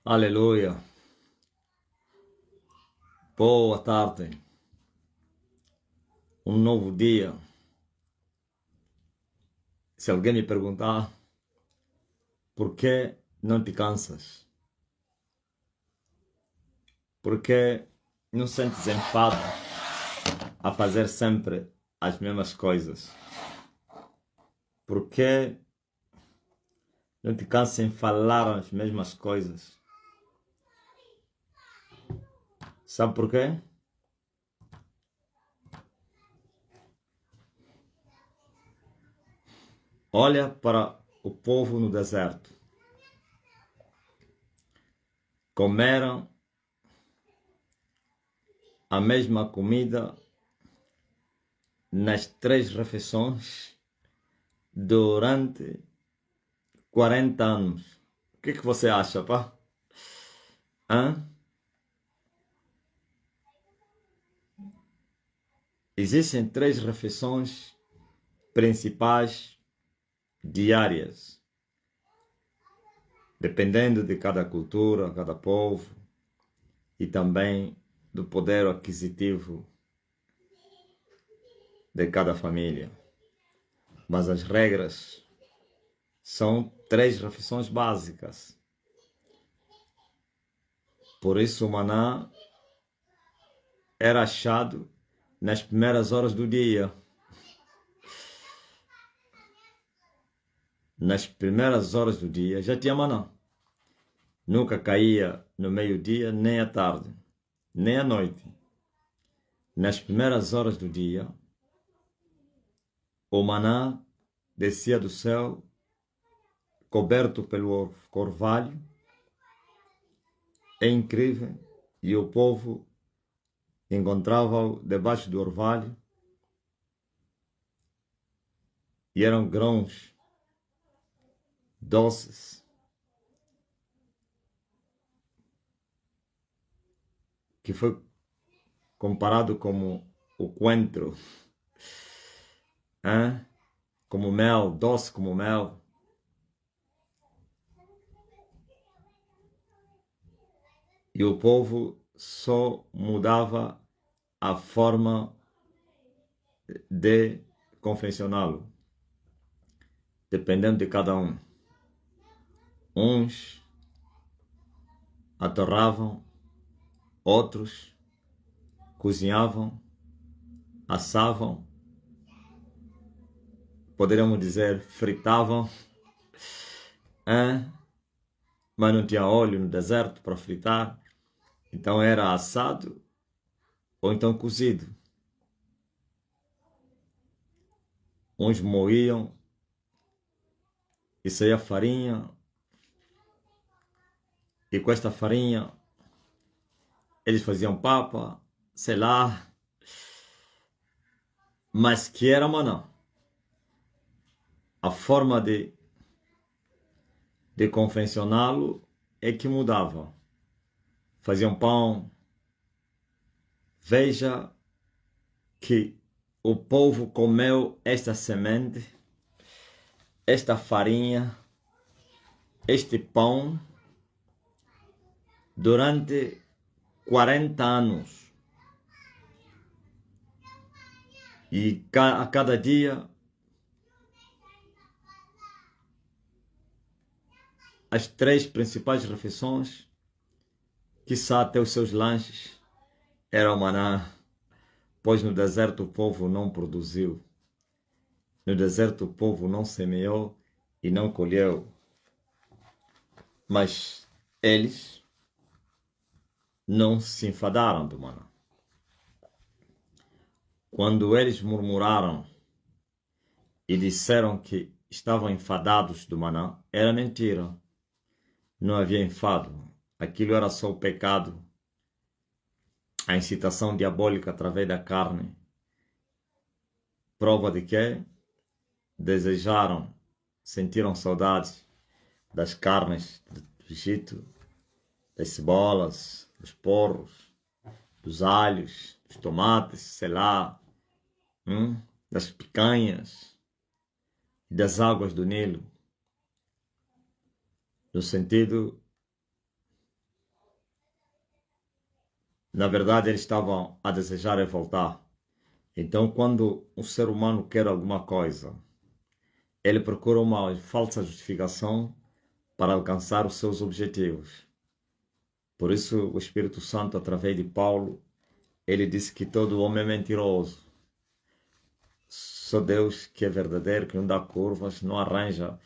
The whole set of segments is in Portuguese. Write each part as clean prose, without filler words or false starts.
Aleluia. Boa tarde. Um novo dia. Se alguém me perguntar por que não te cansas, por que não sentes enfado a fazer sempre as mesmas coisas, por que não te cansas em falar as mesmas coisas, sabe por quê? Olha para o povo no deserto. Comeram a mesma comida nas 3 refeições durante 40 anos. O que você acha, pá? Hã? Existem 3 refeições principais diárias, dependendo de cada cultura, cada povo e também do poder aquisitivo de cada família. Mas as regras são 3 refeições básicas. Por isso o maná era achado nas primeiras horas do dia. Nas primeiras horas do dia já tinha maná. Nunca caía no meio-dia, nem à tarde, nem à noite. Nas primeiras horas do dia, o maná descia do céu, coberto pelo orvalho. É incrível. E o povo encontrava-o debaixo do orvalho. E eram grãos doces, que foi comparado como o coentro, como mel, doce como mel. E o povo só mudava a forma de confeccioná-lo, dependendo de cada um. Uns atorravam, outros cozinhavam, assavam, poderíamos dizer fritavam, mas não tinha óleo no deserto para fritar, então era assado ou então cozido. Uns moíam e saía farinha, e com esta farinha eles faziam papa, sei lá, mas que era maná. A forma de confeccioná-lo é que mudava. Faziam pão. Veja que o povo comeu esta semente, esta farinha, este pão durante 40 anos. E a cada dia as 3 principais refeições, quiçá até os seus lanches, eram maná, pois no deserto o povo não produziu. No deserto o povo não semeou e não colheu. Mas eles não se enfadaram do maná. Quando eles murmuraram e disseram que estavam enfadados do maná, era mentira. Não havia enfado. Aquilo era só o pecado, a incitação diabólica através da carne. Prova de que desejaram, sentiram saudades das carnes do Egito, das cebolas, dos porros, dos alhos, dos tomates, sei lá, das picanhas e das águas do Nilo, no sentido Na verdade, eles estavam a desejar voltar. Então, quando um ser humano quer alguma coisa, ele procura uma falsa justificação para alcançar os seus objetivos. Por isso, o Espírito Santo, através de Paulo, ele disse que todo homem é mentiroso. Só Deus que é verdadeiro, que não dá curvas, não arranja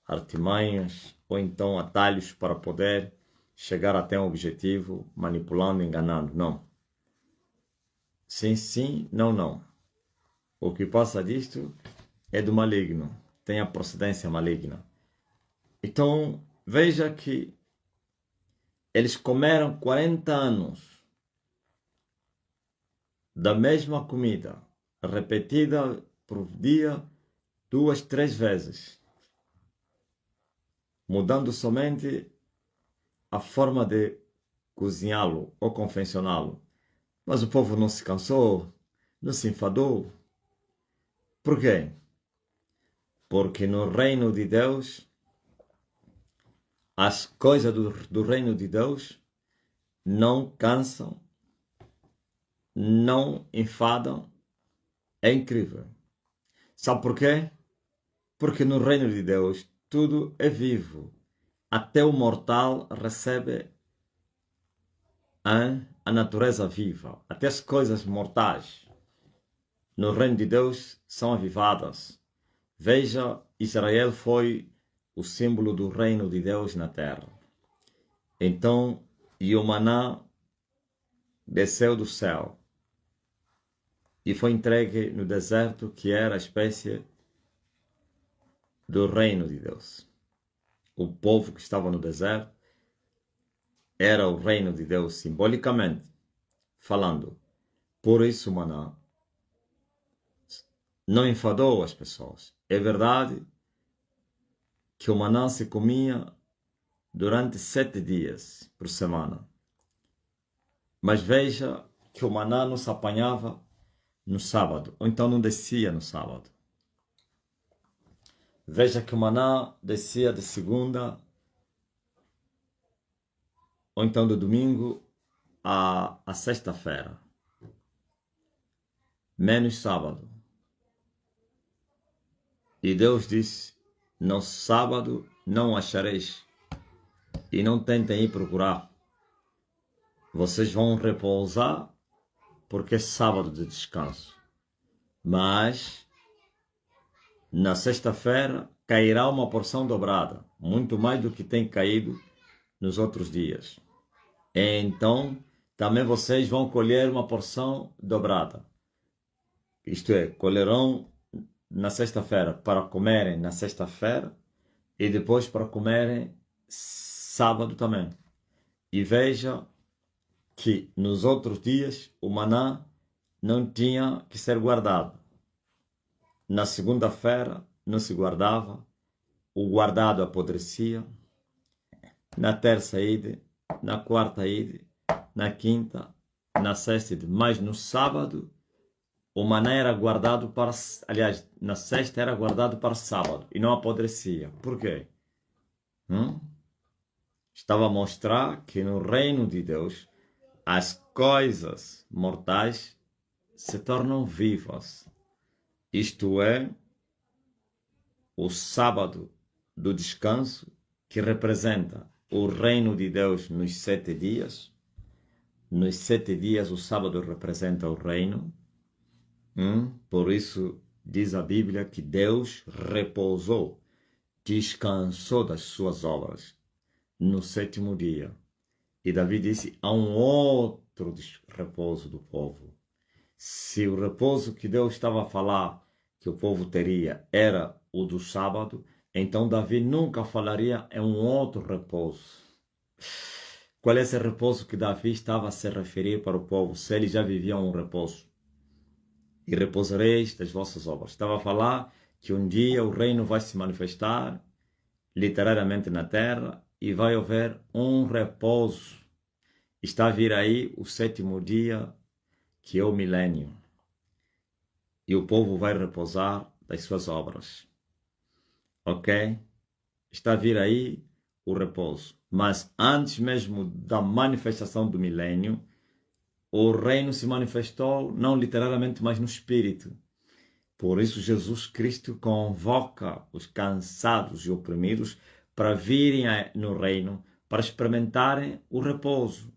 artimanhas ou então atalhos para poder chegar até um objetivo, manipulando, enganando. Não. Sim, sim, não, não. O que passa disto é do maligno, tem a procedência maligna. Então, veja que eles comeram 40 anos da mesma comida, repetida por dia 2, 3 vezes, mudando somente a forma de cozinhá-lo ou confeccioná-lo. Mas o povo não se cansou, não se enfadou. Por quê? Porque no reino de Deus, as coisas do reino de Deus não cansam, não enfadam. É incrível. Sabe por quê? Porque no reino de Deus tudo é vivo. Até o mortal recebe a natureza viva. Até as coisas mortais no reino de Deus são avivadas. Veja, Israel foi o símbolo do reino de Deus na terra. Então, e o maná desceu do céu e foi entregue no deserto, que era a espécie do reino de Deus. O povo que estava no deserto era o reino de Deus, simbolicamente falando. Por isso o maná não enfadou as pessoas. É verdade que o maná se comia durante 7 dias por semana. Mas veja que o maná não se apanhava no sábado, ou então não descia no sábado. Veja que o maná descia de segunda, ou então de domingo a sexta-feira, menos sábado. E Deus disse, no sábado não achareis, e não tentem ir procurar. Vocês vão repousar, porque é sábado de descanso. Mas na sexta-feira cairá uma porção dobrada, muito mais do que tem caído nos outros dias. Então também vocês vão colher uma porção dobrada. Isto é, colherão na sexta-feira para comerem na sexta-feira e depois para comerem sábado também. E veja que nos outros dias o maná não tinha que ser guardado. Na segunda-feira não se guardava, o guardado apodrecia, na terça ide, na quarta ide, na quinta, na sexta ide, mas no sábado o maná era guardado para, aliás, na sexta era guardado para sábado e não apodrecia. Por quê? Estava a mostrar que no reino de Deus as coisas mortais se tornam vivas. Isto é, o sábado do descanso, que representa o reino de Deus nos 7 dias. Nos 7 dias o sábado representa o reino. Por isso diz a Bíblia que Deus repousou, descansou das suas obras no 7º dia. E Davi disse, há um outro repouso do povo. Se o repouso que Deus estava a falar que o povo teria era o do sábado, então Davi nunca falaria em um outro repouso. Qual é esse repouso que Davi estava a se referir para o povo, se ele já vivia um repouso? E repousareis das vossas obras. Estava a falar que um dia o reino vai se manifestar literariamente na terra e vai haver um repouso. Está a vir aí o 7º dia, que é o milênio. E o povo vai repousar das suas obras. Ok? Está a vir aí o repouso. Mas antes mesmo da manifestação do milênio, o reino se manifestou não literalmente, mas no espírito. Por isso Jesus Cristo convoca os cansados e oprimidos para virem no reino, para experimentarem o repouso.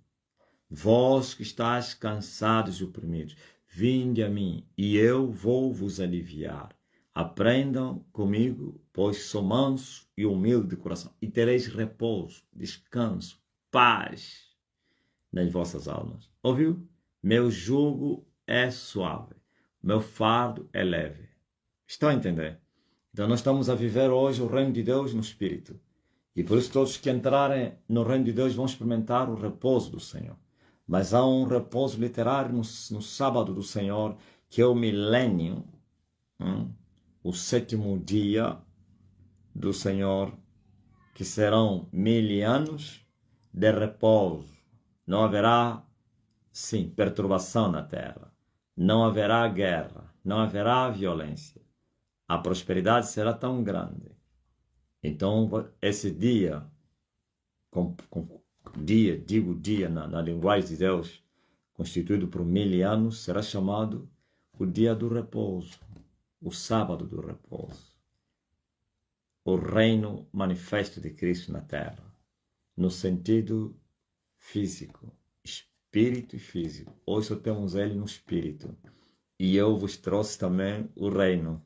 Vós que estáis cansados e oprimidos, vinde a mim, e eu vou vos aliviar. Aprendam comigo, pois sou manso e humilde de coração, e tereis repouso, descanso, paz nas vossas almas. Ouviu? Meu jugo é suave, meu fardo é leve. Estão a entender? Então nós estamos a viver hoje o reino de Deus no Espírito. E por isso todos que entrarem no reino de Deus vão experimentar o repouso do Senhor. Mas há um repouso literário no sábado do Senhor, que é o milênio, o sétimo dia do Senhor, que serão 1000 anos de repouso. Não haverá, sim, perturbação na terra. Não haverá guerra. Não haverá violência. A prosperidade será tão grande. Então, esse dia, dia na linguagem de Deus, constituído por 1000 anos, será chamado o dia do repouso, o sábado do repouso. O reino manifesto de Cristo na terra, no sentido físico, espírito e físico. Hoje só temos ele no espírito. E eu vos trouxe também o reino.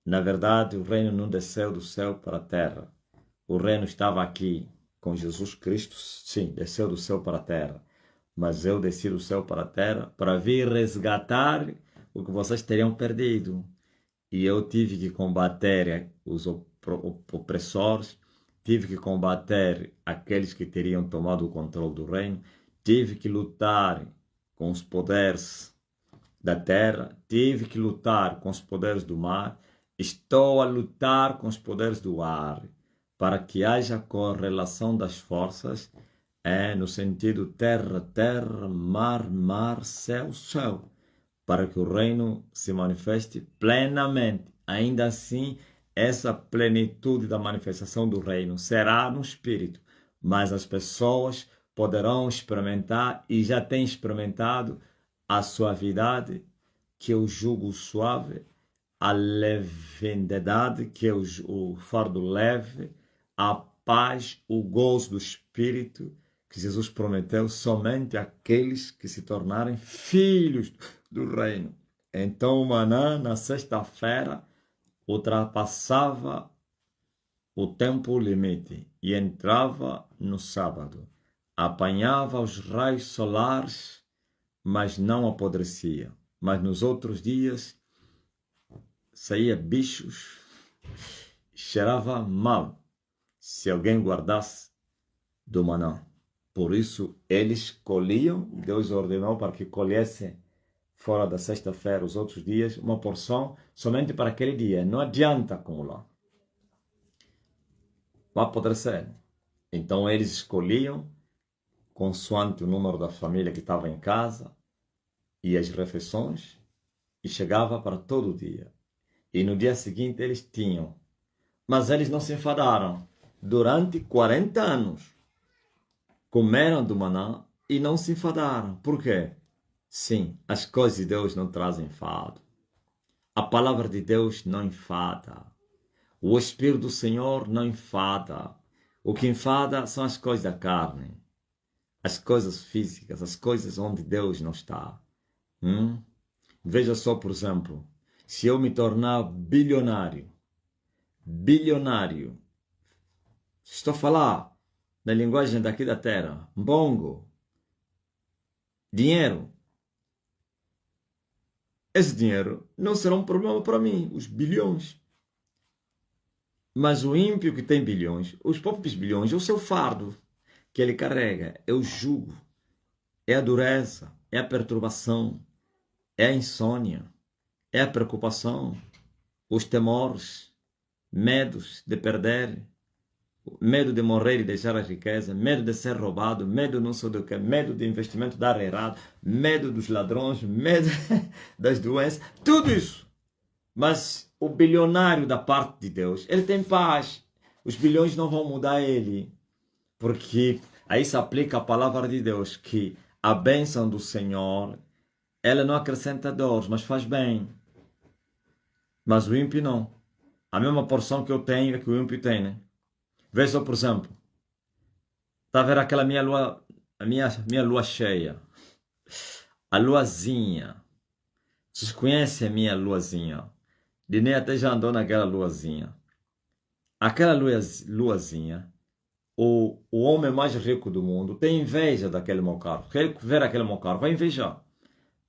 Na verdade, o reino não desceu do céu para a terra. O reino estava aqui com Jesus Cristo, sim, desceu do céu para a terra. Mas eu desci do céu para a terra para vir resgatar o que vocês teriam perdido. E eu tive que combater os opressores, tive que combater aqueles que teriam tomado o controle do reino, tive que lutar com os poderes da terra, tive que lutar com os poderes do mar, estou a lutar com os poderes do ar, para que haja correlação das forças, no sentido terra, terra, mar, mar, céu, céu, para que o reino se manifeste plenamente. Ainda assim, essa plenitude da manifestação do reino será no espírito, mas as pessoas poderão experimentar e já têm experimentado a suavidade, que é o jugo suave, a leviandade, que é o fardo leve, a paz, o gozo do espírito, que Jesus prometeu somente àqueles que se tornarem filhos do reino. Então o maná, na sexta-feira, ultrapassava o tempo limite e entrava no sábado. Apanhava os raios solares, mas não apodrecia. Mas nos outros dias saía bichos, cheirava mal se alguém guardasse do maná. Por isso eles colhiam, Deus ordenou para que colhessem fora da sexta-feira, os outros dias, uma porção somente para aquele dia. Não adianta acumular. Vai apodrecer. Então eles escolhiam, consoante o número da família que estava em casa, e as refeições, e chegava para todo dia. E no dia seguinte eles tinham. Mas eles não se enfadaram. Durante 40 anos, comeram do maná e não se enfadaram. Por quê? Sim, as coisas de Deus não trazem enfado. A palavra de Deus não enfada. O Espírito do Senhor não enfada. O que enfada são as coisas da carne, as coisas físicas, as coisas onde Deus não está. Veja só, por exemplo, se eu me tornar bilionário, estou a falar na linguagem daqui da terra, mbongo, dinheiro. Esse dinheiro não será um problema para mim, os bilhões. Mas o ímpio que tem bilhões, os próprios bilhões, é o seu fardo que ele carrega, é o jugo, é a dureza, é a perturbação, é a insônia, é a preocupação, os temores, medos de perder, medo de morrer e deixar a riqueza, medo de ser roubado, medo não sei do que, medo de investimento dar errado, medo dos ladrões, medo das doenças, tudo isso. Mas o bilionário da parte de Deus, ele tem paz. Os bilhões não vão mudar ele, porque aí se aplica a palavra de Deus, que a bênção do Senhor, ela não acrescenta dores, mas faz bem. Mas o ímpio não. A mesma porção que eu tenho é que o ímpio tem, né? Veja, por exemplo, está a ver aquela minha lua, a minha lua cheia, a luazinha. Vocês conhecem a minha luazinha? Dinei até já andou naquela luazinha. Aquela luazinha, o homem mais rico do mundo tem inveja daquele meu carro. Quer ver aquele meu carro, vai invejar.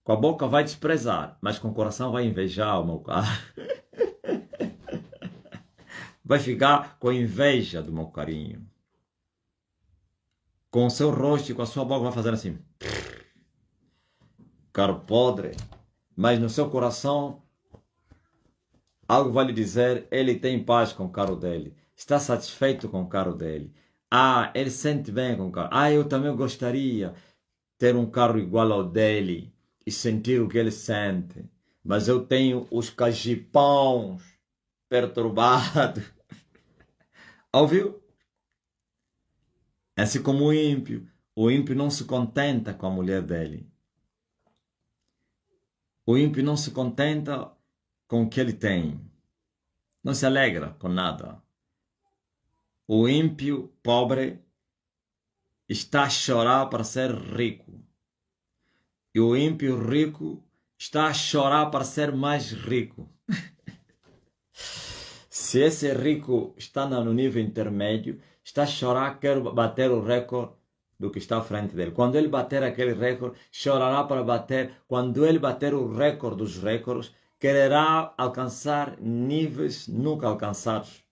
Com a boca vai desprezar, mas com o coração vai invejar o meu carro. Vai ficar com inveja do meu carinho. Com o seu rosto e com a sua boca vai fazer assim. Carro podre. Mas no seu coração, algo vai lhe dizer, ele tem paz com o carro dele. Está satisfeito com o carro dele. Ah, ele sente bem com o carro. Ah, eu também gostaria ter um carro igual ao dele e sentir o que ele sente. Mas eu tenho os cagipãos perturbados. Ouviu? Assim como o ímpio não se contenta com a mulher dele. O ímpio não se contenta com o que ele tem. Não se alegra com nada. O ímpio pobre está a chorar para ser rico. E o ímpio rico está a chorar para ser mais rico. Se esse rico está no nível intermédio, está a chorar, quer bater o recorde do que está à frente dele. Quando ele bater aquele recorde, chorará para bater. Quando ele bater o recorde dos recordes, quererá alcançar níveis nunca alcançados.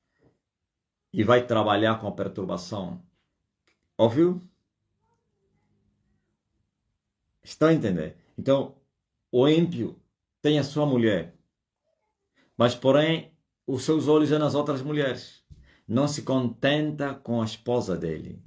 E vai trabalhar com a perturbação. Ouviu? Estão a entender? Então, o ímpio tem a sua mulher, mas porém os seus olhos é nas outras mulheres. Não se contenta com a esposa dele.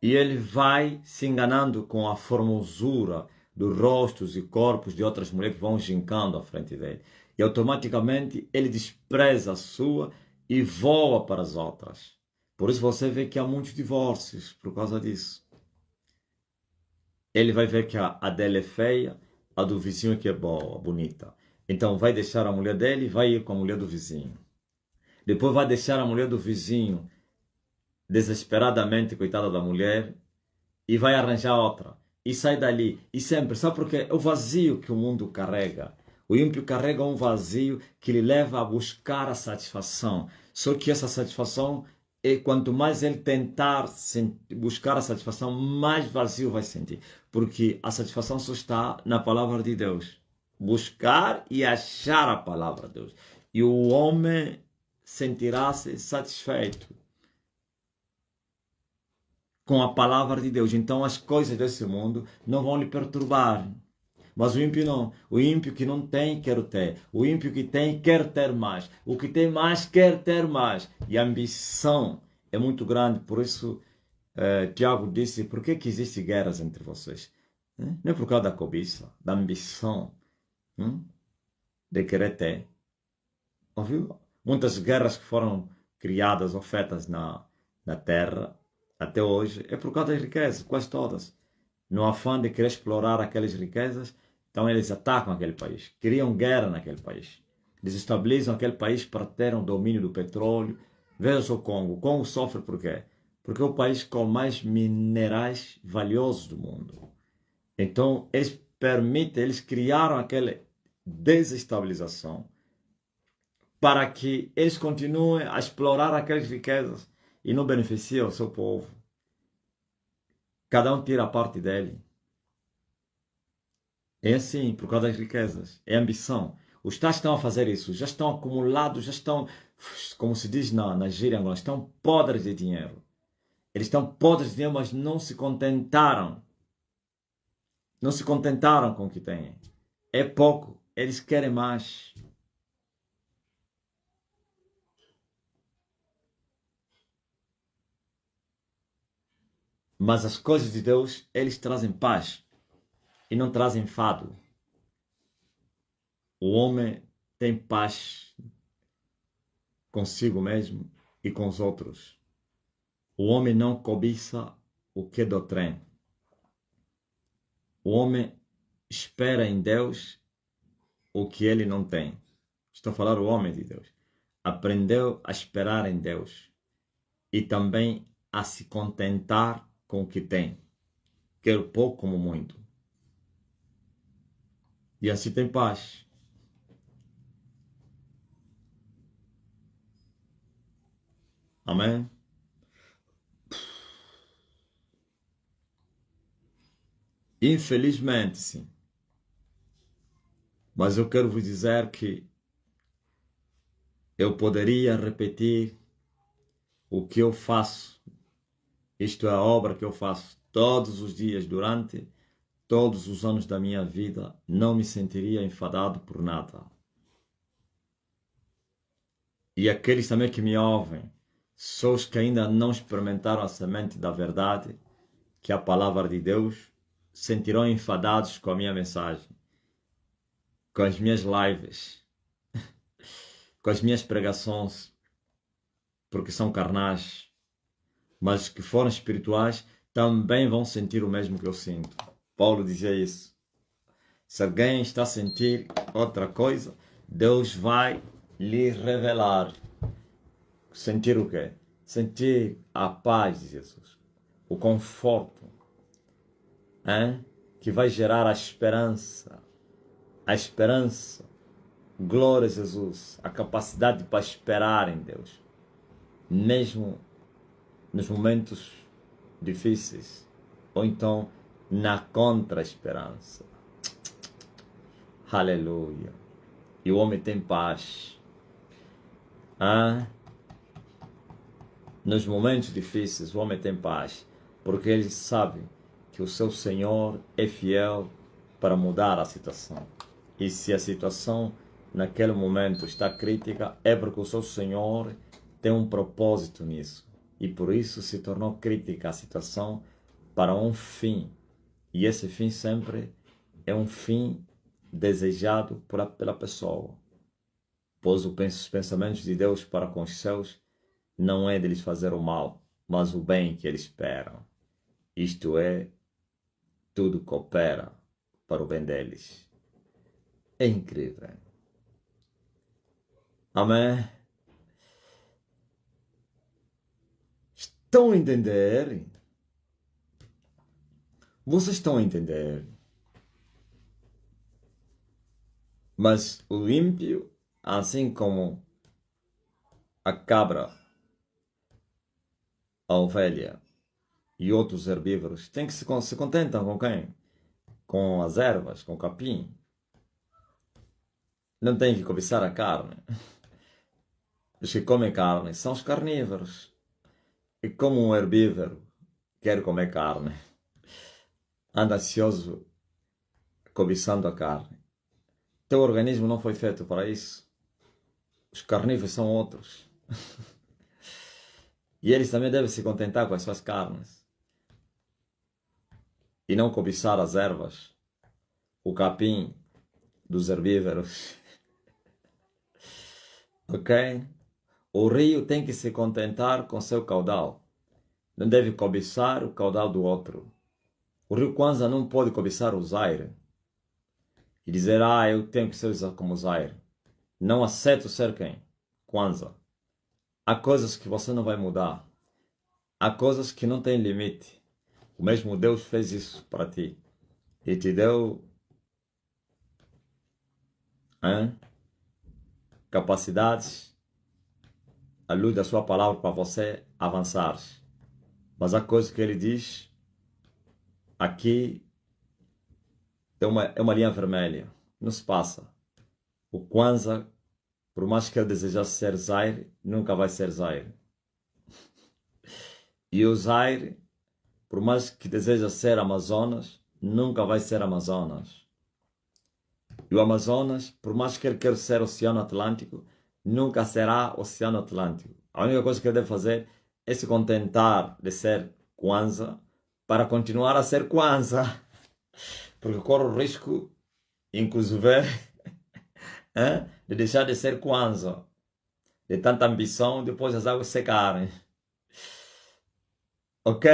E ele vai se enganando com a formosura dos rostos e corpos de outras mulheres que vão gincando à frente dele. E automaticamente ele despreza a sua e voa para as outras. Por isso você vê que há muitos divórcios por causa disso. Ele vai ver que a dele é feia, a do vizinho que é boa, bonita. Então vai deixar a mulher dele e vai ir com a mulher do vizinho. Depois vai deixar a mulher do vizinho desesperadamente, coitada da mulher, e vai arranjar outra. E sai dali. E sempre, sabe por quê? É o vazio que o mundo carrega. O ímpio carrega um vazio que lhe leva a buscar a satisfação. Só que essa satisfação, quanto mais ele tentar buscar a satisfação, mais vazio vai sentir. Porque a satisfação só está na palavra de Deus. Buscar e achar a palavra de Deus. E o homem sentirá-se satisfeito com a palavra de Deus. Então as coisas desse mundo não vão lhe perturbar. Mas o ímpio não. O ímpio que não tem, quer ter. O ímpio que tem, quer ter mais. O que tem mais, quer ter mais. E a ambição é muito grande. Por isso, Tiago disse, por que existem guerras entre vocês? Não é por causa da cobiça, da ambição, de querer ter. Ouviu? Muitas guerras que foram criadas ou feitas na terra, até hoje, é por causa das riquezas, quase todas. No afã de querer explorar aquelas riquezas, então eles atacam aquele país, criam guerra naquele país, desestabilizam aquele país para ter um domínio do petróleo. Veja o Congo. O Congo sofre por quê? Porque é o país com mais minerais valiosos do mundo. Então, eles criaram aquela desestabilização para que eles continuem a explorar aquelas riquezas e não beneficiam o seu povo. Cada um tira a parte dele. É assim, por causa das riquezas. É ambição. Os Estados estão a fazer isso. Já estão acumulados, já estão, como se diz na gíria angolana, estão podres de dinheiro. Eles estão podres de dinheiro, mas não se contentaram. Não se contentaram com o que têm. É pouco. Eles querem mais. Mas as coisas de Deus, eles trazem paz e não trazem enfado. O homem tem paz consigo mesmo e com os outros. O homem não cobiça o que é do trem. O homem espera em Deus o que ele não tem. Estou a falar o homem de Deus. Aprendeu a esperar em Deus e também a se contentar com o que tem, quer pouco como muito. E assim tem paz. Amém? Infelizmente, sim. Mas eu quero vos dizer que eu poderia repetir o que eu faço. Isto é a obra que eu faço todos os dias durante todos os anos da minha vida. Não me sentiria enfadado por nada. E aqueles também que me ouvem, são os que ainda não experimentaram a semente da verdade, que é a palavra de Deus, sentirão enfadados com a minha mensagem, com as minhas lives, com as minhas pregações, porque são carnais, mas os que foram espirituais também vão sentir o mesmo que eu sinto. Paulo dizia isso. Se alguém está a sentir outra coisa, Deus vai lhe revelar. Sentir o quê? Sentir a paz de Jesus, o conforto, que vai gerar a esperança, glória a Jesus, a capacidade para esperar em Deus, mesmo nos momentos difíceis, ou então na contra-esperança. Aleluia. E o homem tem paz. Nos momentos difíceis, o homem tem paz, porque ele sabe que o seu Senhor é fiel para mudar a situação. E se a situação naquele momento está crítica, é porque o seu Senhor tem um propósito nisso. E por isso se tornou crítica a situação para um fim. E esse fim sempre é um fim desejado pela pessoa. Pois os pensamentos de Deus para com os seus não é de lhes fazer o mal, mas o bem que eles esperam. Isto é, tudo coopera para o bem deles. É incrível. Amém? Estão a entender? Vocês estão a entender? Mas o ímpio, assim como a cabra, a ovelha e outros herbívoros, tem que se contentam com quem? Com as ervas, com o capim. Não tem que cobiçar a carne. Os que comem carne são os carnívoros. E como um herbívoro quer comer carne, anda ansioso cobiçando a carne. Teu organismo não foi feito para isso. Os carnívoros são outros. E eles também devem se contentar com as suas carnes. E não cobiçar as ervas, o capim dos herbívoros. Ok? O rio tem que se contentar com seu caudal. Não deve cobiçar o caudal do outro. O rio Kwanza não pode cobiçar o Zaire e dizer, eu tenho que ser como o Zaire. Não aceito ser quem? Kwanza. Há coisas que você não vai mudar. Há coisas que não têm limite. O mesmo Deus fez isso para ti. E te deu capacidades, à luz da sua palavra, para você avançar. Mas há coisas que ele diz, aqui é uma linha vermelha. Não se passa. O Kwanza, por mais que ele desejasse ser Zaire, nunca vai ser Zaire. E o Zaire, por mais que deseja ser Amazonas, nunca vai ser Amazonas. E o Amazonas, por mais que ele queira ser Oceano Atlântico, nunca será Oceano Atlântico. A única coisa que ele deve fazer é se contentar de ser Kwanza para continuar a ser Kwanza. Porque corre o risco, inclusive, de deixar de ser Kwanza. De tanta ambição, depois as águas secarem. Ok?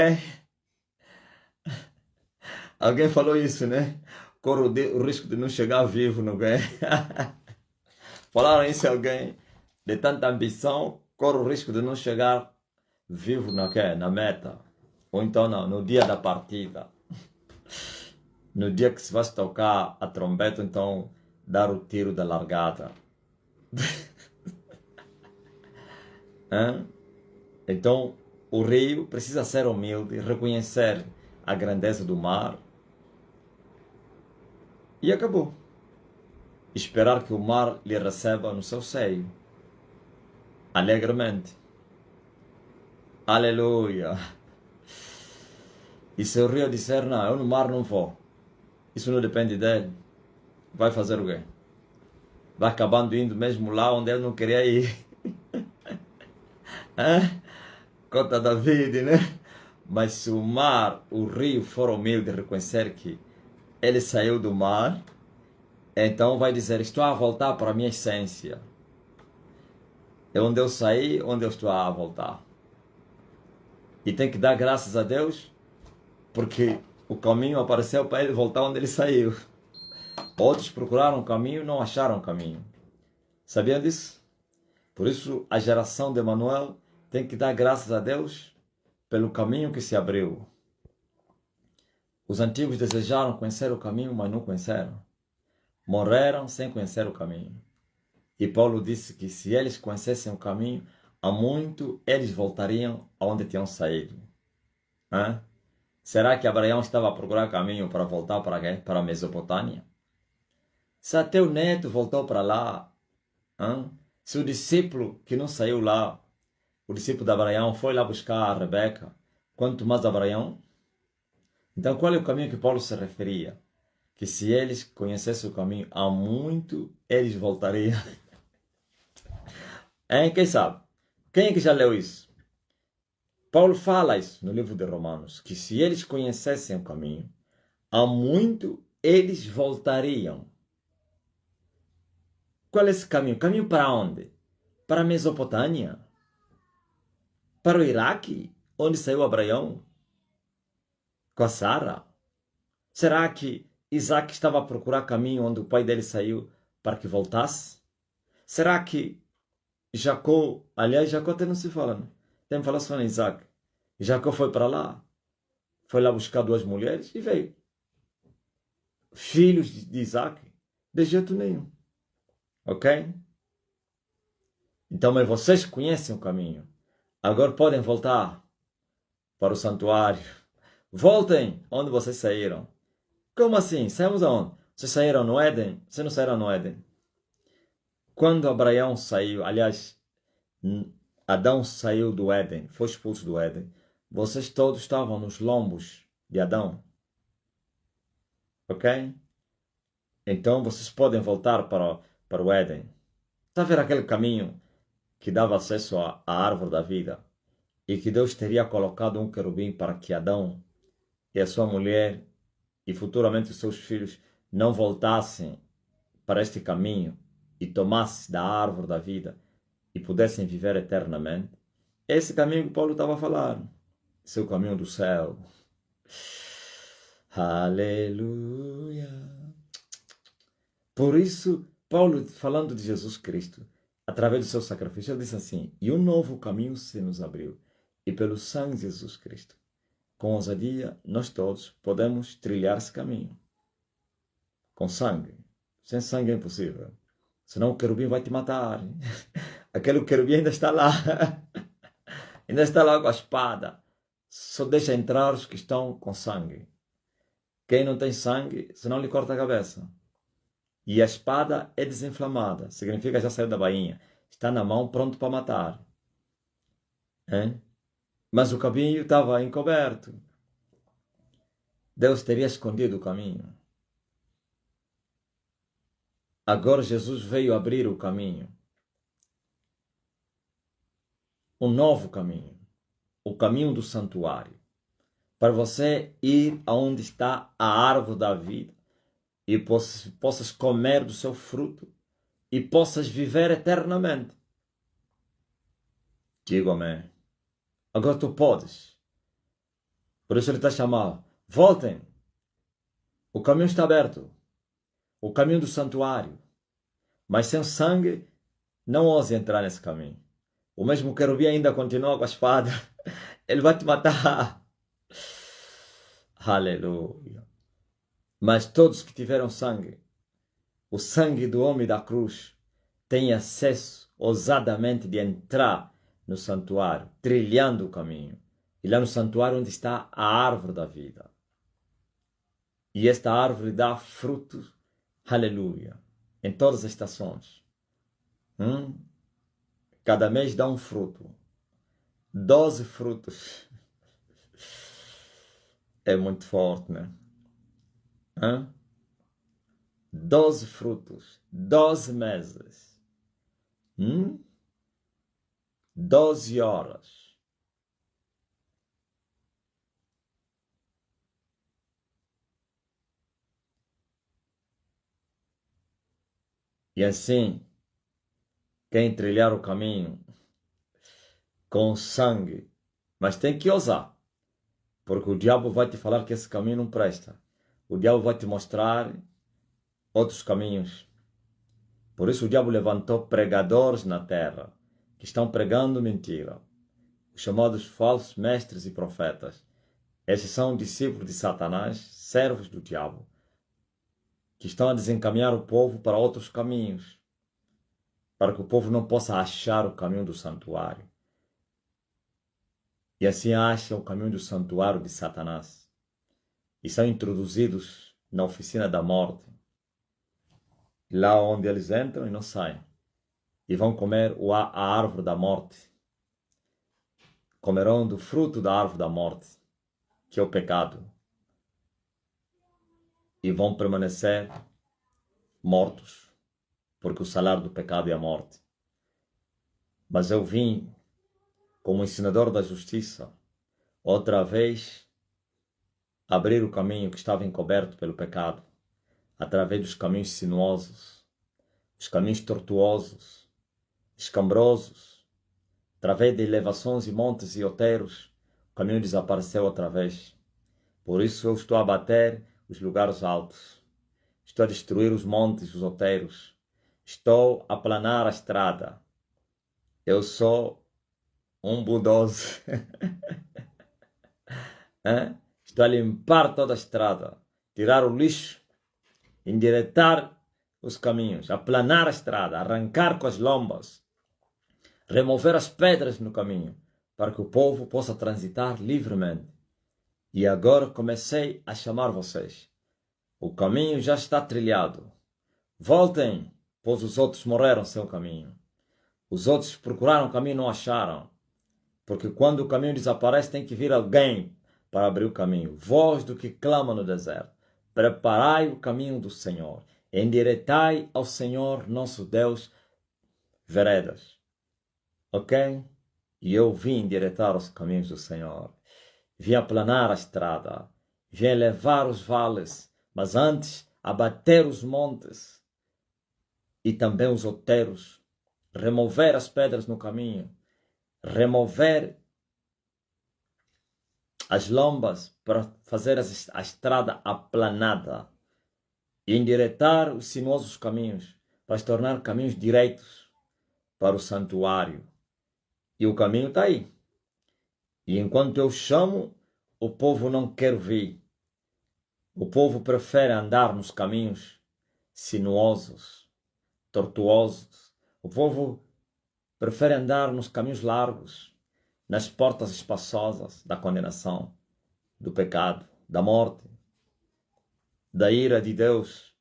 Alguém falou isso, né? Corre o risco de não chegar vivo, não é? Falaram isso a alguém. De tanta ambição, corre o risco de não chegar vivo na meta. Ou então não, no dia da partida. No dia que se vai tocar a trombeta, então dar o tiro da largada. Hã? Então, o rio precisa ser humilde, reconhecer a grandeza do mar e acabou. Esperar que o mar lhe receba no seu seio, alegremente. Aleluia! E se o rio disser, não, eu no mar não vou, isso não depende dele, vai fazer o quê? Vai acabando indo mesmo lá onde ele não queria ir. Conta David, né? Mas se o mar, o rio for humilde reconhecer que ele saiu do mar, então vai dizer, estou a voltar para a minha essência. É onde eu saí, onde eu estou a voltar. E tem que dar graças a Deus, porque o caminho apareceu para ele voltar onde ele saiu. Outros procuraram o caminho e não acharam o caminho. Sabiam disso? Por isso, a geração de Emanuel tem que dar graças a Deus pelo caminho que se abriu. Os antigos desejaram conhecer o caminho, mas não conheceram. Morreram sem conhecer o caminho. E Paulo disse que se eles conhecessem o caminho, há muito eles voltariam aonde tinham saído. Hã? Será que Abraão estava a procurar caminho para voltar para quê? Para a Mesopotâmia? Se até o neto voltou para lá, hã? Se o discípulo que não saiu lá, o discípulo de Abraão, foi lá buscar a Rebeca, quanto mais Abraão? Então qual é o caminho que Paulo se referia? Que se eles conhecessem o caminho, há muito eles voltariam. Quem sabe? Quem é que já leu isso? Paulo fala isso no livro de Romanos, que se eles conhecessem o caminho, há muito eles voltariam. Qual é esse caminho? Caminho para onde? Para a Mesopotâmia? Para o Iraque? Onde saiu Abraão? Com a Sara? Será que Isaac estava a procurar caminho onde o pai dele saiu para que voltasse? Será que Jacó, aliás, Jacó até não se fala, né? Tem que falar só em Isaac. Jacó foi para lá, foi lá buscar duas mulheres e veio. Filhos de Isaac? De jeito nenhum. Ok? Então, mas vocês conhecem o caminho. Agora podem voltar para o santuário. Voltem onde vocês saíram. Como assim? Saímos aonde? Vocês saíram no Éden? Vocês não saíram no Éden? Quando Abraão saiu, aliás, Adão saiu do Éden, foi expulso do Éden, vocês todos estavam nos lombos de Adão. Ok? Então vocês podem voltar para o Éden. Está a ver aquele caminho que dava acesso à árvore da vida? E que Deus teria colocado um querubim para que Adão e a sua mulher e futuramente os seus filhos não voltassem para este caminho e tomassem da árvore da vida e pudessem viver eternamente. Esse caminho que Paulo estava falando, seu caminho do céu. Aleluia. Por isso, Paulo, falando de Jesus Cristo, através do seu sacrifício, ele disse assim, e um novo caminho se nos abriu, e pelo sangue de Jesus Cristo, com ousadia, nós todos podemos trilhar esse caminho. Com sangue. Sem sangue é impossível. Senão o querubim vai te matar. Aquele querubim ainda está lá. Ainda está lá com a espada. Só deixa entrar os que estão com sangue. Quem não tem sangue, senão lhe corta a cabeça. E a espada é desinflamada. Significa já saiu da bainha. Está na mão pronto para matar. Mas o caminho estava encoberto. Deus teria escondido o caminho. Agora Jesus veio abrir o caminho. Um novo caminho. O caminho do santuário. Para você ir aonde está a árvore da vida e possas comer do seu fruto e possas viver eternamente. Digo amém. Agora tu podes. Por isso ele está chamando. Voltem. O caminho está aberto. O caminho do santuário. Mas sem sangue, não ouse entrar nesse caminho. O mesmo querubim ainda continua com a espada. Ele vai te matar. Aleluia. Mas todos que tiveram sangue, o sangue do homem da cruz, têm acesso ousadamente de entrar no santuário, trilhando o caminho. E lá no santuário onde está a árvore da vida. E esta árvore dá frutos, aleluia, em todas as estações. Cada mês dá um fruto. 12 frutos. É muito forte, né? 12 frutos. 12 meses. 12 horas. E assim, quem trilhar o caminho com sangue, mas tem que ousar, porque o diabo vai te falar que esse caminho não presta. O diabo vai te mostrar outros caminhos. Por isso o diabo levantou pregadores na terra, que estão pregando mentira. Os chamados falsos mestres e profetas. Esses são discípulos de Satanás, servos do diabo, que estão a desencaminhar o povo para outros caminhos, para que o povo não possa achar o caminho do santuário. E assim acham o caminho do santuário de Satanás. E são introduzidos na oficina da morte, lá onde eles entram e não saem. E vão comer a árvore da morte. Comerão do fruto da árvore da morte, que é o pecado. E vão permanecer mortos, porque o salário do pecado é a morte. Mas eu vim como ensinador da justiça, outra vez, abrir o caminho que estava encoberto pelo pecado, através dos caminhos sinuosos, os caminhos tortuosos, escambrosos, através de elevações e montes e outeiros, o caminho desapareceu outra vez. Por isso eu estou a bater os lugares altos, estou a destruir os montes, os outeiros, estou a planar a estrada. Eu sou um bulldozer. Estou a limpar toda a estrada, tirar o lixo, endireitar os caminhos, aplanar a estrada, arrancar com as lombas, remover as pedras no caminho, para que o povo possa transitar livremente. E agora comecei a chamar vocês. O caminho já está trilhado. Voltem, pois os outros morreram sem o caminho. Os outros procuraram o caminho e não acharam. Porque quando o caminho desaparece, tem que vir alguém para abrir o caminho. Voz do que clama no deserto. Preparai o caminho do Senhor. Endireitai ao Senhor nosso Deus veredas. Ok? E eu vim endireitar os caminhos do Senhor. Vim aplanar a estrada. Vim elevar os vales. Mas antes, abater os montes. E também os outeiros. Remover as pedras no caminho. Remover as lombas para fazer a estrada aplanada e endireitar os sinuosos caminhos para se tornar caminhos direitos para o santuário. E o caminho está aí. E enquanto eu chamo, o povo não quer vir. O povo prefere andar nos caminhos sinuosos, tortuosos. O povo prefere andar nos caminhos largos, nas portas espaçosas da condenação, do pecado, da morte, da ira de Deus.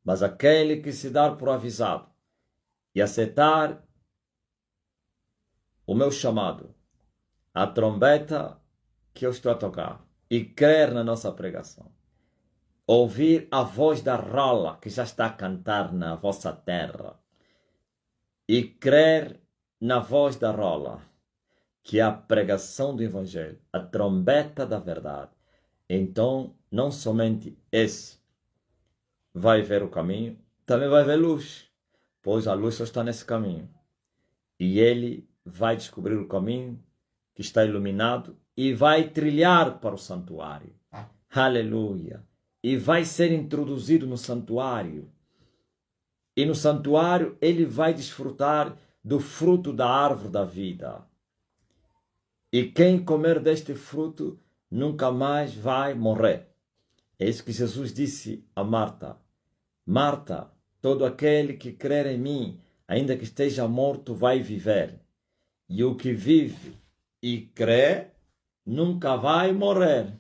Mas aquele que se dar por avisado e aceitar o meu chamado, a trombeta que eu estou a tocar, e crer na nossa pregação, ouvir a voz da rola que já está a cantar na vossa terra, e crer na voz da rola, que é a pregação do Evangelho, a trombeta da verdade. Então, não somente esse vai ver o caminho, também vai ver luz, pois a luz só está nesse caminho. E ele vai descobrir o caminho que está iluminado e vai trilhar para o santuário. Aleluia! e vai ser introduzido no santuário. E no santuário ele vai desfrutar do fruto da árvore da vida. E quem comer deste fruto nunca mais vai morrer. É isso que Jesus disse a Marta. Marta, todo aquele que crer em mim, ainda que esteja morto, vai viver. E o que vive e crê, nunca vai morrer.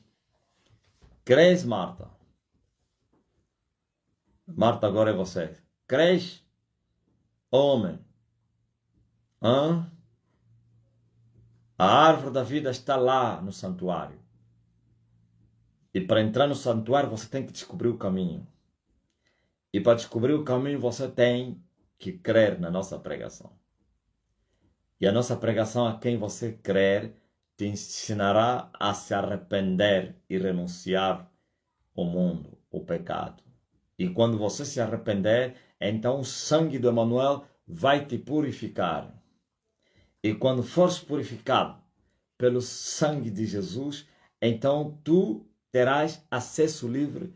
Crês, Marta? Marta, agora é você. Crês? Homem. Hã? A árvore da vida está lá no santuário. E para entrar no santuário você tem que descobrir o caminho. E para descobrir o caminho você tem que crer na nossa pregação. E a nossa pregação, a quem você crer, te ensinará a se arrepender e renunciar ao mundo, ao pecado. E quando você se arrepender, então o sangue do Emanuel vai te purificar. E quando fores purificado pelo sangue de Jesus, então tu terás acesso livre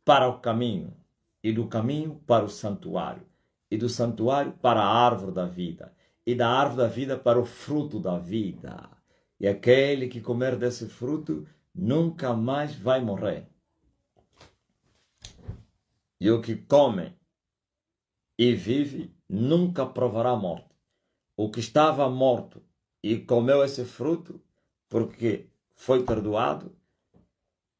para o caminho, e do caminho para o santuário, e do santuário para a árvore da vida, e da árvore da vida para o fruto da vida. E aquele que comer desse fruto nunca mais vai morrer. E o que come e vive nunca provará morte. O que estava morto e comeu esse fruto, porque foi perdoado,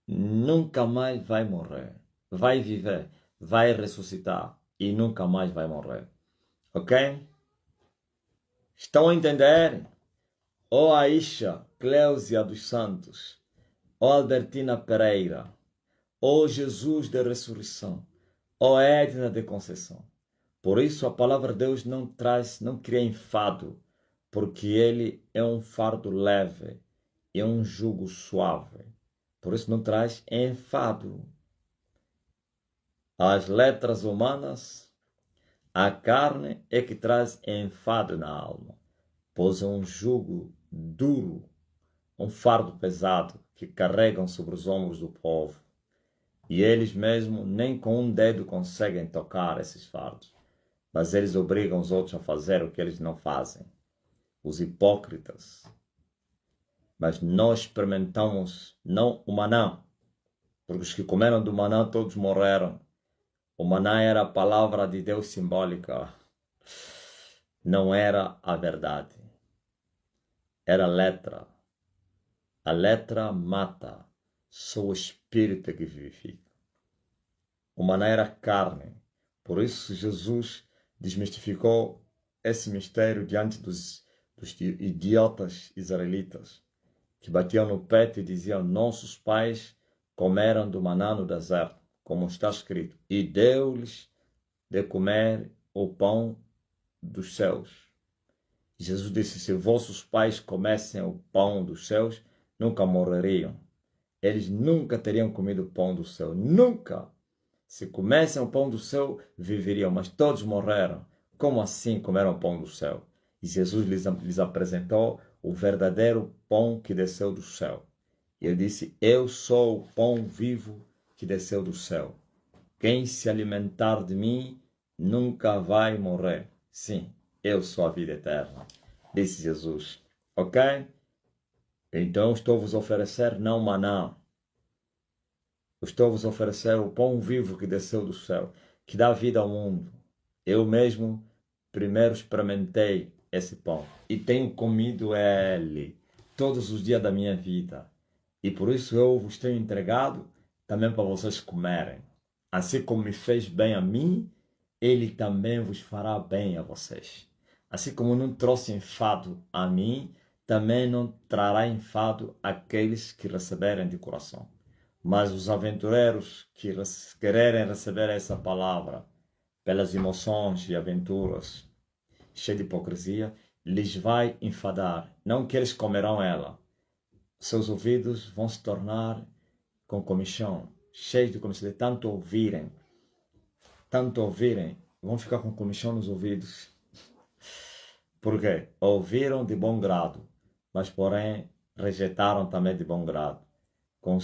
nunca mais vai morrer. Vai viver, vai ressuscitar e nunca mais vai morrer. Ok? Estão a entender? Ó Aisha Cléusia dos Santos, ó Albertina Pereira, ó Jesus da ressurreição, ó Edna de Conceição. Por isso a palavra de Deus não cria enfado, porque ele é um fardo leve, é um jugo suave. Por isso não traz enfado. As letras humanas, a carne é que traz enfado na alma, pois é um jugo duro, um fardo pesado que carregam sobre os ombros do povo. E eles mesmo nem com um dedo conseguem tocar esses fardos. Mas eles obrigam os outros a fazer o que eles não fazem. Os hipócritas. Mas nós experimentamos não o maná, porque os que comeram do maná todos morreram. O maná era a palavra de Deus simbólica. Não era a verdade. Era a letra. A letra mata. Só o espírito que vivifica. O maná era carne. Por isso Jesus desmistificou esse mistério diante dos idiotas israelitas, que batiam no peito e diziam: nossos pais comeram do maná no deserto, como está escrito, e deu-lhes de comer o pão dos céus. Jesus disse: se vossos pais comessem o pão dos céus, nunca morreriam. Eles nunca teriam comido o pão do céu, nunca. Se comessem o pão do céu, viveriam, mas todos morreram. Como assim comeram o pão do céu? E Jesus lhes apresentou o verdadeiro pão que desceu do céu. E ele disse: eu sou o pão vivo que desceu do céu. Quem se alimentar de mim nunca vai morrer. Sim, eu sou a vida eterna, disse Jesus. Ok? Então estou-vos a oferecer não maná. Estou-vos a oferecer o pão vivo que desceu do céu, que dá vida ao mundo. Eu mesmo primeiro experimentei esse pão e tenho comido ele todos os dias da minha vida. E por isso eu vos tenho entregado também para vocês comerem. Assim como me fez bem a mim, ele também vos fará bem a vocês. Assim como não trouxe enfado a mim, também não trará enfado àqueles que receberem de coração. Mas os aventureiros que quererem receber essa palavra pelas emoções e aventuras, cheia de hipocrisia, lhes vai enfadar. Não que eles comerão ela. Seus ouvidos vão se tornar com comichão, cheios de comichão, de tanto ouvirem, vão ficar com comichão nos ouvidos. Por quê? Ouviram de bom grado, mas porém rejeitaram também de bom grado. Com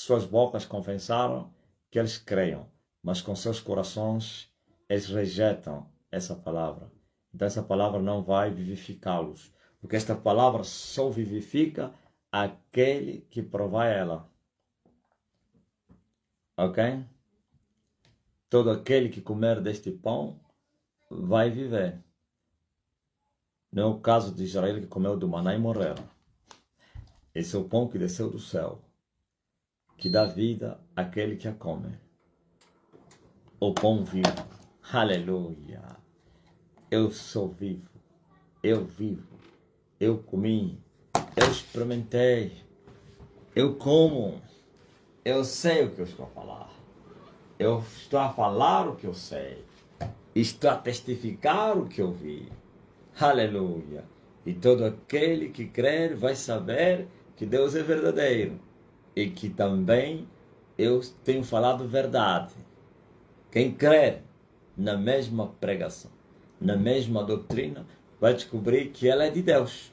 suas bocas confessaram que eles creiam, mas com seus corações eles rejeitam essa palavra. Então essa palavra não vai vivificá-los, porque esta palavra só vivifica aquele que provar ela. Ok? Todo aquele que comer deste pão vai viver. Não é o caso de Israel que comeu do maná e morreram. Esse é o pão que desceu do céu, que dá vida àquele que a come. O pão vivo. Aleluia. Eu sou vivo. Eu vivo. Eu comi. Eu experimentei. Eu como. Eu sei o que eu estou a falar. Eu estou a falar o que eu sei. Estou a testificar o que eu vi. Aleluia. E todo aquele que crer vai saber que Deus é verdadeiro. E que também eu tenho falado verdade. Quem crer na mesma pregação, na mesma doutrina, vai descobrir que ela é de Deus.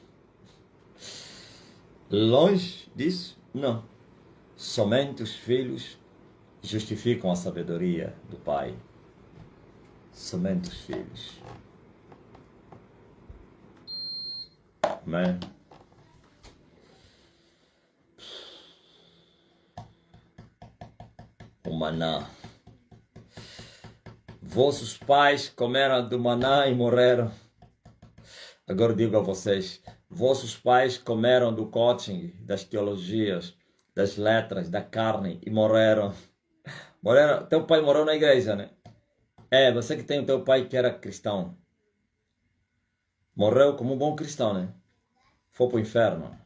Longe disso, não. Somente os filhos justificam a sabedoria do Pai. Somente os filhos. Amém? O maná. Vossos pais comeram do maná e morreram. Agora digo a vocês, vossos pais comeram do coaching, das teologias, das letras, da carne e morreram. Morreram. Teu pai morou na igreja, né? É, você que tem o teu pai que era cristão. Morreu como um bom cristão, né? Foi para o inferno.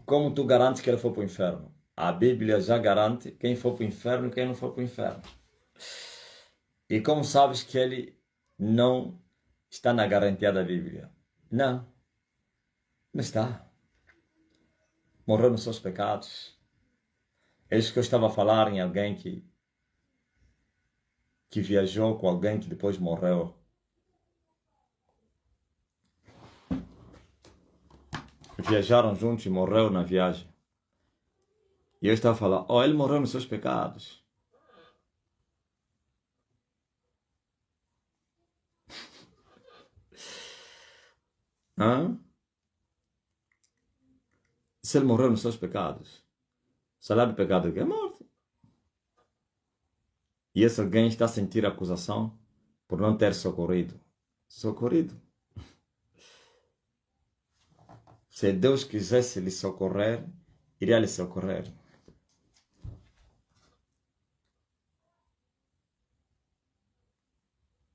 Como tu garantes que ele foi para o inferno? A Bíblia já garante quem foi para o inferno e quem não foi para o inferno. E como sabes que ele não está na garantia da Bíblia? Não. Não está. Morreu nos seus pecados. É isso que eu estava a falar em alguém que viajou com alguém que depois morreu. Viajaram juntos e morreu na viagem. E eu estava a falar, ele morreu nos seus pecados. Hã? Se ele morreu nos seus pecados, o salário do pecado é morte. E esse alguém está a sentir acusação por não ter socorrido. Socorrido. Se Deus quisesse lhe socorrer, iria lhe socorrer.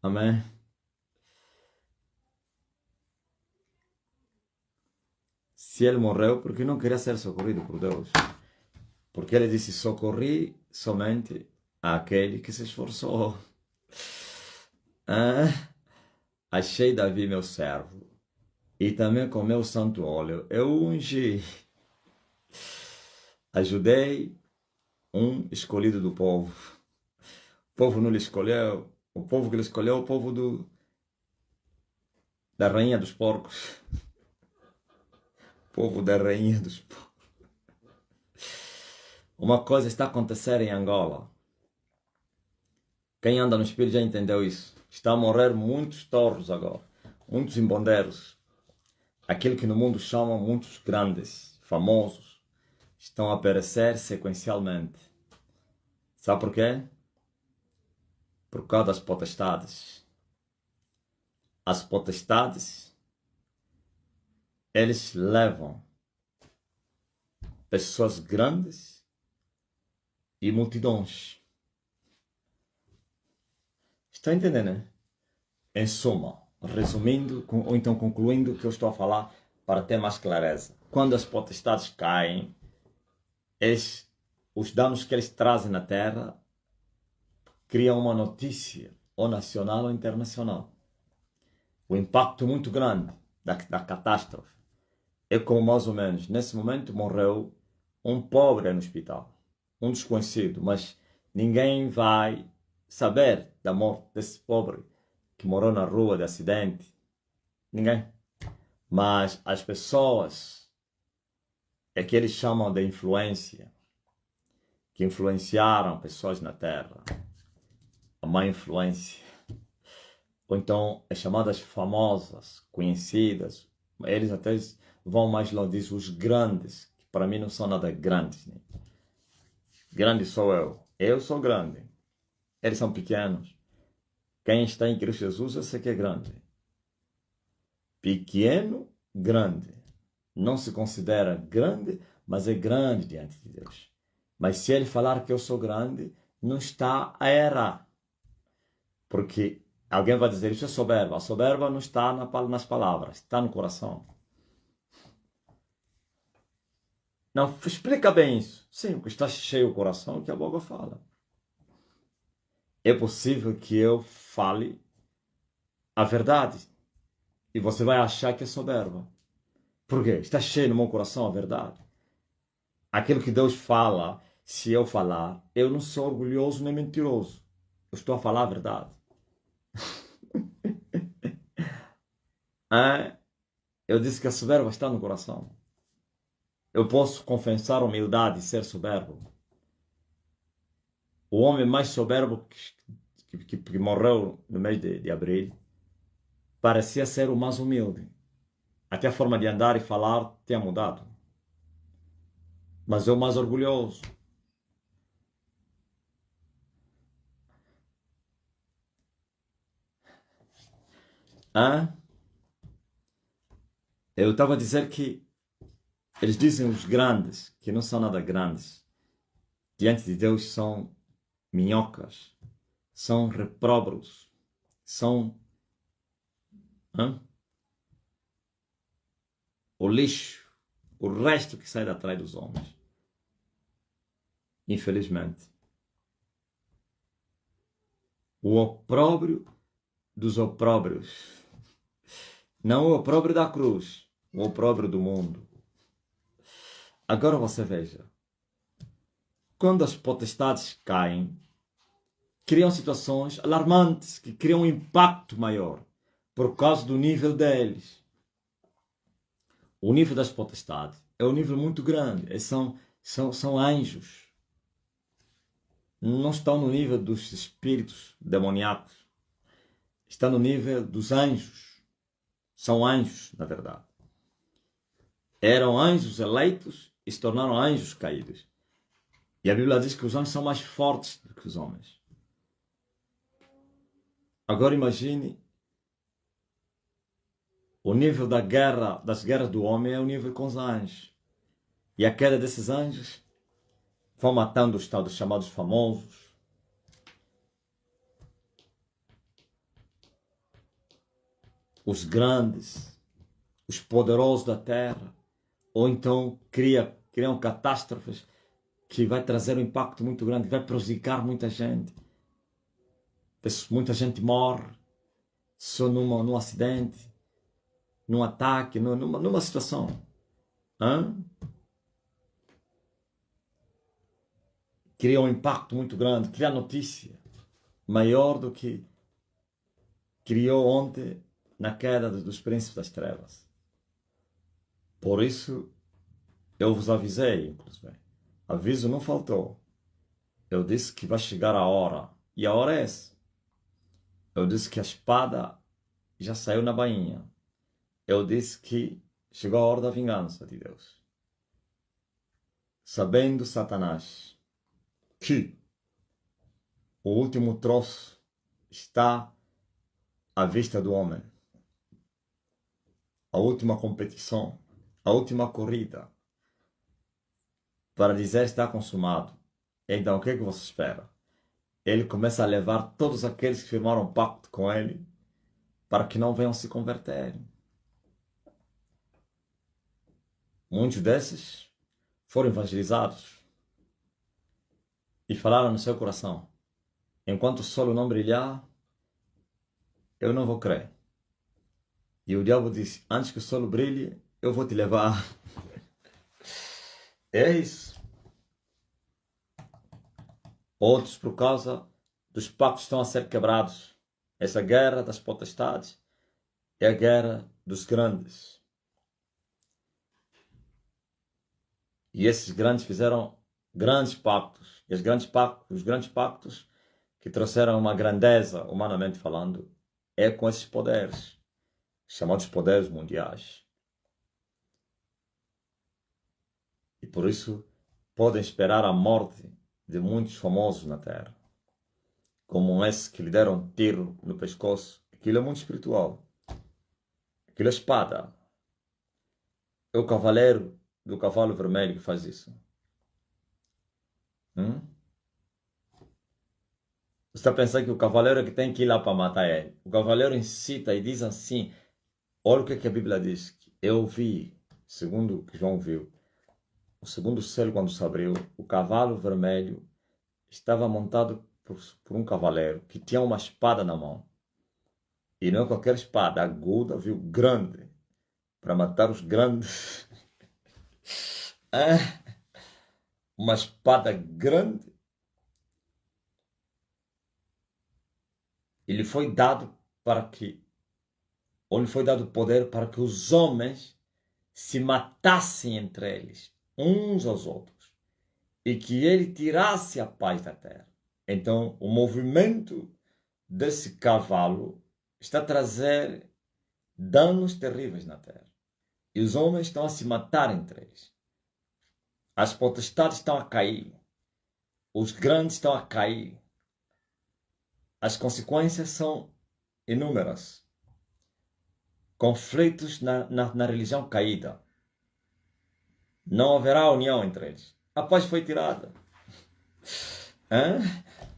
Amém? Se ele morreu, porque não queria ser socorrido por Deus. Porque ele disse, socorri somente àquele que se esforçou. Achei Davi meu servo, e também com meu santo óleo eu ungi. Ajudei um escolhido do povo. O povo não lhe escolheu. O povo que ele escolheu é o povo da rainha dos porcos. O povo da rainha dos porcos. Uma coisa está a acontecer em Angola. Quem anda no espírito já entendeu isso. Está a morrer muitos touros agora. Muitos embondeiros. Aquilo que no mundo chamam muitos grandes, famosos. Estão a perecer sequencialmente. Sabe por quê? Por causa das potestades. As potestades, eles levam pessoas grandes e multidões. Está entendendo, né? Em suma, resumindo, ou então concluindo o que eu estou a falar para ter mais clareza. Quando as potestades caem, os danos que eles trazem na terra criam uma notícia, ou nacional ou internacional. O impacto muito grande da catástrofe é como mais ou menos, nesse momento morreu um pobre no hospital, um desconhecido, mas ninguém vai saber da morte desse pobre que morreu na rua de acidente. Ninguém. Mas as pessoas é que eles chamam de influência, que influenciaram pessoas na Terra, a má influência. Ou então as chamadas famosas, conhecidas, eles até vão mais longe, dizem os grandes, que para mim não são nada grandes. Né? Grande sou eu sou grande, eles são pequenos. Quem está em Cristo Jesus, eu sei que é grande. Pequeno, grande. Não se considera grande, mas é grande diante de Deus. Mas se ele falar que eu sou grande, não está a errar. Porque alguém vai dizer, isso é soberba. A soberba não está nas palavras, está no coração. Não, explica bem isso. Sim, porque está cheio o coração que a boca fala. É possível que eu fale a verdade. E você vai achar que é soberba. Por quê? Está cheio no meu coração a verdade. Aquilo que Deus fala, se eu falar, eu não sou orgulhoso nem mentiroso. Eu estou a falar a verdade. Eu disse que a soberba está no coração. Eu posso confessar humildade e ser soberbo. O homem mais soberbo que morreu no mês de abril parecia ser o mais humilde. Até a forma de andar e falar tinha mudado. Mas é o mais orgulhoso. Eu estava a dizer que eles dizem os grandes, que não são nada grandes. Diante de Deus são minhocas, são repróbados, são o lixo, o resto que sai da trás dos homens. Infelizmente. O opróbrio dos opróbrios. Não o opróbrio da cruz, o opróbrio do mundo. Agora você veja. Quando as potestades caem, criam situações alarmantes, que criam um impacto maior, por causa do nível deles. O nível das potestades é um nível muito grande. Eles são anjos. Não estão no nível dos espíritos demoníacos. Estão no nível dos anjos. São anjos, na verdade. Eram anjos eleitos e se tornaram anjos caídos. E a Bíblia diz que os anjos são mais fortes do que os homens. Agora imagine o nível das guerras do homem é o nível com os anjos. E a queda desses anjos vão matando os tal dos chamados famosos. Os grandes, os poderosos da terra. Ou então criam catástrofes que vai trazer um impacto muito grande, vai prejudicar muita gente. Muita gente morre só num acidente, num ataque, numa situação. Cria um impacto muito grande, cria notícia maior do que criou ontem na queda dos príncipes das trevas. Por isso, eu vos avisei, inclusive. Aviso não faltou. Eu disse que vai chegar a hora. E a hora é essa. Eu disse que a espada já saiu na bainha. Eu disse que chegou a hora da vingança de Deus. Sabendo Satanás que o último troço está à vista do homem. A última competição, a última corrida, para dizer está consumado. Então o que é que você espera? Ele começa a levar todos aqueles que firmaram um pacto com ele para que não venham se converter. Muitos desses foram evangelizados e falaram no seu coração: enquanto o sol não brilhar, eu não vou crer. E o diabo disse: antes que o sol brilhe, eu vou te levar. É isso. Outros, por causa dos pactos, estão a ser quebrados. Essa guerra das potestades é a guerra dos grandes. E esses grandes fizeram grandes pactos. E os grandes pactos que trouxeram uma grandeza, humanamente falando, é com esses poderes, chamados poderes mundiais. E por isso podem esperar a morte de muitos famosos na Terra. Como esse que lhe deram um tiro no pescoço. Aquilo é muito espiritual. Aquilo é espada. É o cavaleiro do cavalo vermelho que faz isso. Você está pensando que o cavaleiro é que tem que ir lá para matar ele. O cavaleiro incita e diz assim, olha o que a Bíblia diz. Eu vi, segundo o que João viu, o segundo selo quando se abriu, o cavalo vermelho estava montado por um cavaleiro que tinha uma espada na mão. E não qualquer espada, aguda, viu, grande, para matar os grandes. Uma espada grande. Ele foi dado para que, ou lhe foi dado poder para que os homens se matassem entre eles, uns aos outros, e que ele tirasse a paz da terra. Então, o movimento desse cavalo está a trazer danos terríveis na terra. E os homens estão a se matar entre eles. As potestades estão a cair. Os grandes estão a cair. As consequências são inúmeras. Conflitos na religião caída. Não haverá união entre eles. A paz foi tirada.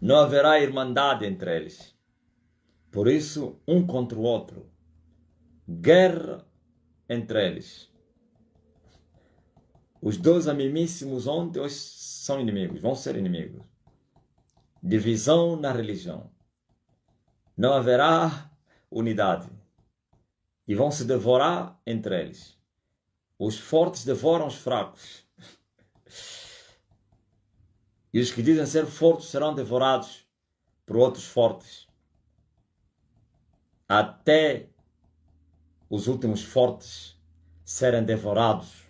Não haverá irmandade entre eles. Por isso, um contra o outro. Guerra entre eles. Os dois amimíssimos ontem hoje são inimigos, vão ser inimigos. Divisão na religião. Não haverá unidade. E vão se devorar entre eles. Os fortes devoram os fracos. E os que dizem ser fortes serão devorados por outros fortes. Até os últimos fortes serem devorados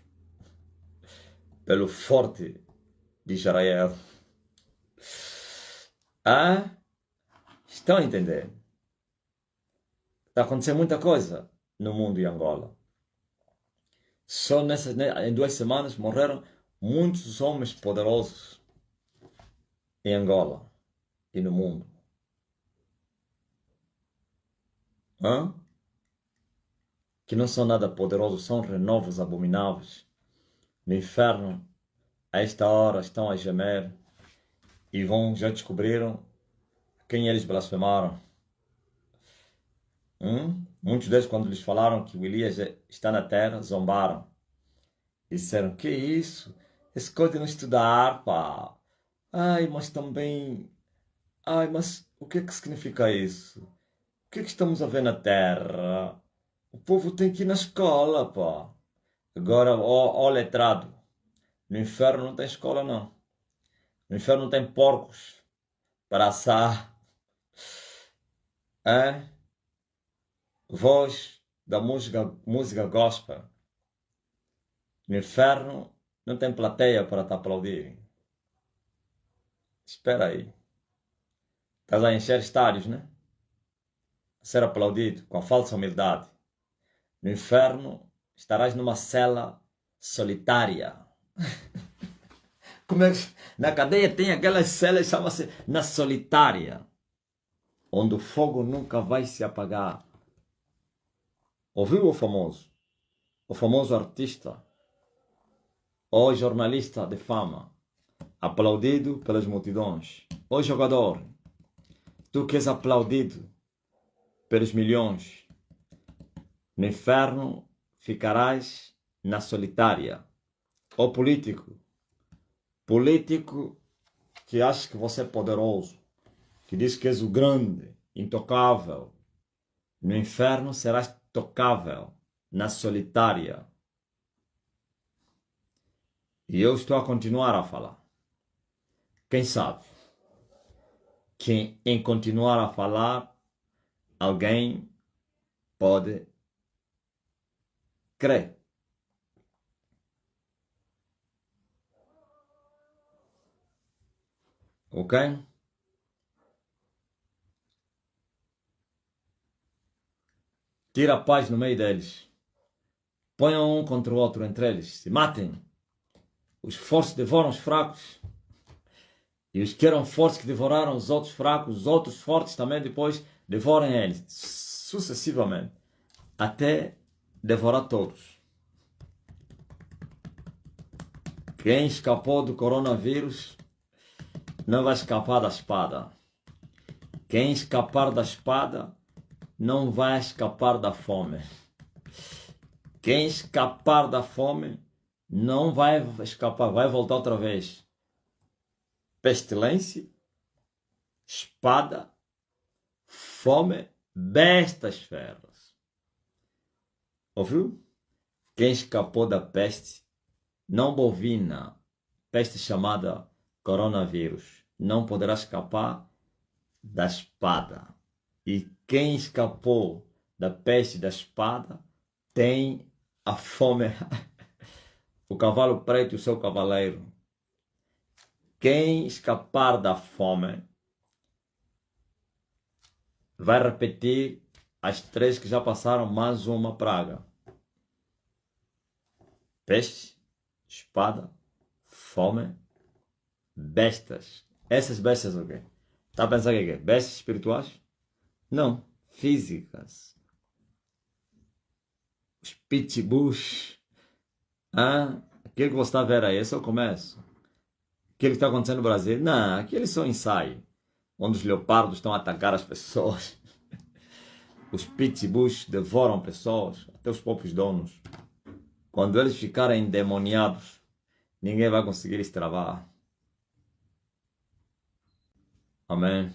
pelo forte de Israel. Estão a entender? Está acontecendo muita coisa no mundo de Angola. Só em 2 semanas morreram muitos homens poderosos em Angola e no mundo. Que não são nada poderosos, são renovos abomináveis. No inferno, a esta hora, estão a gemer e já descobriram quem eles blasfemaram. Muitos deles, quando lhes falaram que o Elias está na terra, zombaram. E disseram, que isso? Esse coisa de não estudar, pá. Mas também... mas o que é que significa isso? O que é que estamos a ver na terra? O povo tem que ir na escola, pá. Agora, ó letrado. No inferno não tem escola, não. No inferno não tem porcos para assar. Voz da música gospel. No inferno não tem plateia para te aplaudir. Espera aí. Estás a encher estádios, né? A ser aplaudido com a falsa humildade. No inferno estarás numa cela solitária. Como é que... Na cadeia tem aquelas celas, chama-se na solitária, onde o fogo nunca vai se apagar. Ouviu o famoso? O famoso artista, ou jornalista de fama, aplaudido pelas multidões. Ou jogador, tu que és aplaudido pelos milhões. No inferno ficarás na solitária. Ou político que acha que você é poderoso, que diz que és o grande, intocável. No inferno serás tocável, na solitária. E eu estou a continuar a falar. Quem sabe que em continuar a falar, alguém pode crer. Ok? Tira a paz no meio deles. Ponham um contra o outro entre eles. Se matem. Os fortes devoram os fracos. E os que eram fortes que devoraram os outros fracos, os outros fortes também depois devorem eles. Sucessivamente. Até devorar todos. Quem escapou do coronavírus não vai escapar da espada. Quem escapar da espada não vai escapar da fome. Quem escapar da fome não vai escapar, vai voltar outra vez. Pestilência, espada, fome, bestas feras. Ouviu? Quem escapou da peste não bovina, peste chamada coronavírus, não poderá escapar da espada. E quem escapou da peste da espada tem a fome, o cavalo preto e o seu cavaleiro. Quem escapar da fome vai repetir as 3 que já passaram, mais uma praga. Peste, espada, fome, bestas. Essas bestas o quê? Está a pensar que é? Bestas espirituais? Não, físicas. Os pitbulls. Aquilo que você está vendo aí, esse é o começo. Aquilo que está acontecendo no Brasil, não, aqueles são ensaios, onde os leopardos estão a atacar as pessoas. Os pitbulls devoram pessoas, até os próprios donos. Quando eles ficarem endemoniados, ninguém vai conseguir extravar. Amém.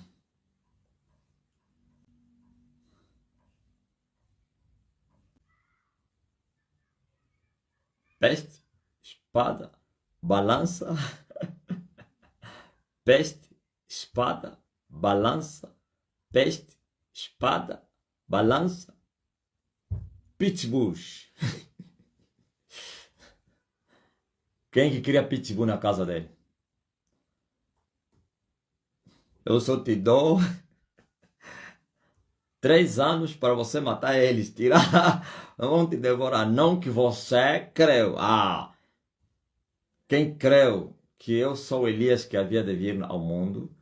Peste, espada, balança. Peste, espada, balança. Peste, espada, balança. Pitbulls. Quem que cria pitbull na casa dele? Eu só te dou 3 anos para você matar eles, tirar, vão te devorar. Não que você creu. Quem creu que eu sou Elias que havia de vir ao mundo,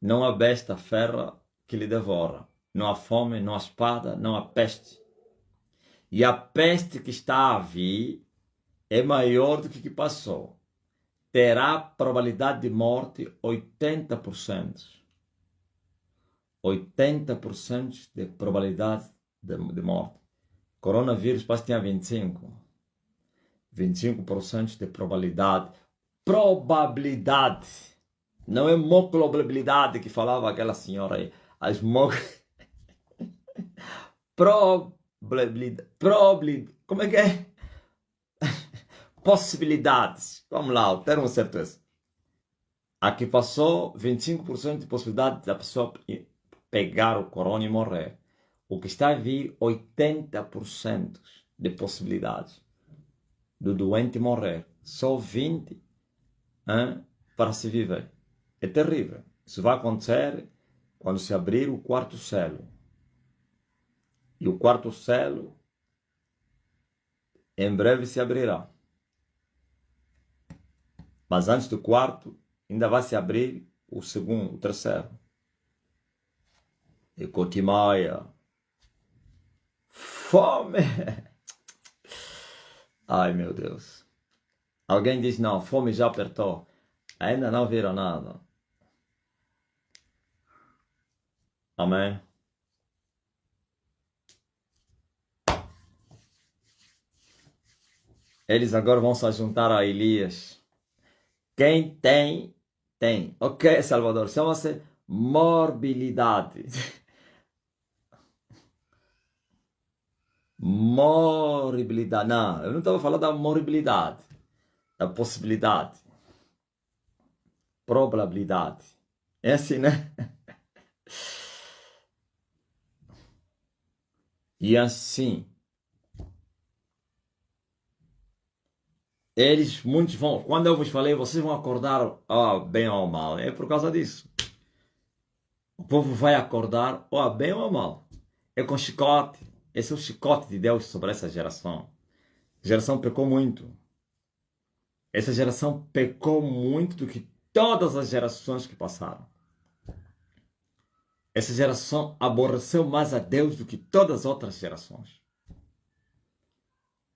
não há besta fera que lhe devora. Não há fome, não há espada, não há peste. E a peste que está a vir é maior do que passou. Terá probabilidade de morte 80%. 80% de probabilidade de morte. Coronavírus parece que tinha 25%. 25% de probabilidade. Probabilidade. Não é moclobabilidade que falava aquela senhora aí. As probabilidade. Como é que é? Possibilidades. Vamos lá, o termo certeza. Aqui passou 25% de possibilidade da pessoa pegar o corona e morrer. O que está a vir, 80% de possibilidades do doente morrer. Só 20% para se viver. É terrível. Isso vai acontecer quando se abrir o quarto selo. E o quarto selo em breve se abrirá. Mas antes do quarto, ainda vai se abrir o segundo, o terceiro. E Cotimaia. Fome! Ai, meu Deus. Alguém diz, não, fome já apertou. Ainda não viram nada. Amém? Eles agora vão se juntar a Elias. Quem tem, tem. Ok, Salvador, chama-se morbilidade. Moribilidade. Não, eu não estava falando da moribilidade. Da possibilidade. Probabilidade. É assim, né? E assim, muitos vão, quando eu vos falei, vocês vão acordar bem ou mal, é por causa disso. O povo vai acordar bem ou mal. É com chicote, esse é o chicote de Deus sobre essa geração. A geração pecou muito. Essa geração pecou muito do que todas as gerações que passaram. Essa geração aborreceu mais a Deus do que todas as outras gerações.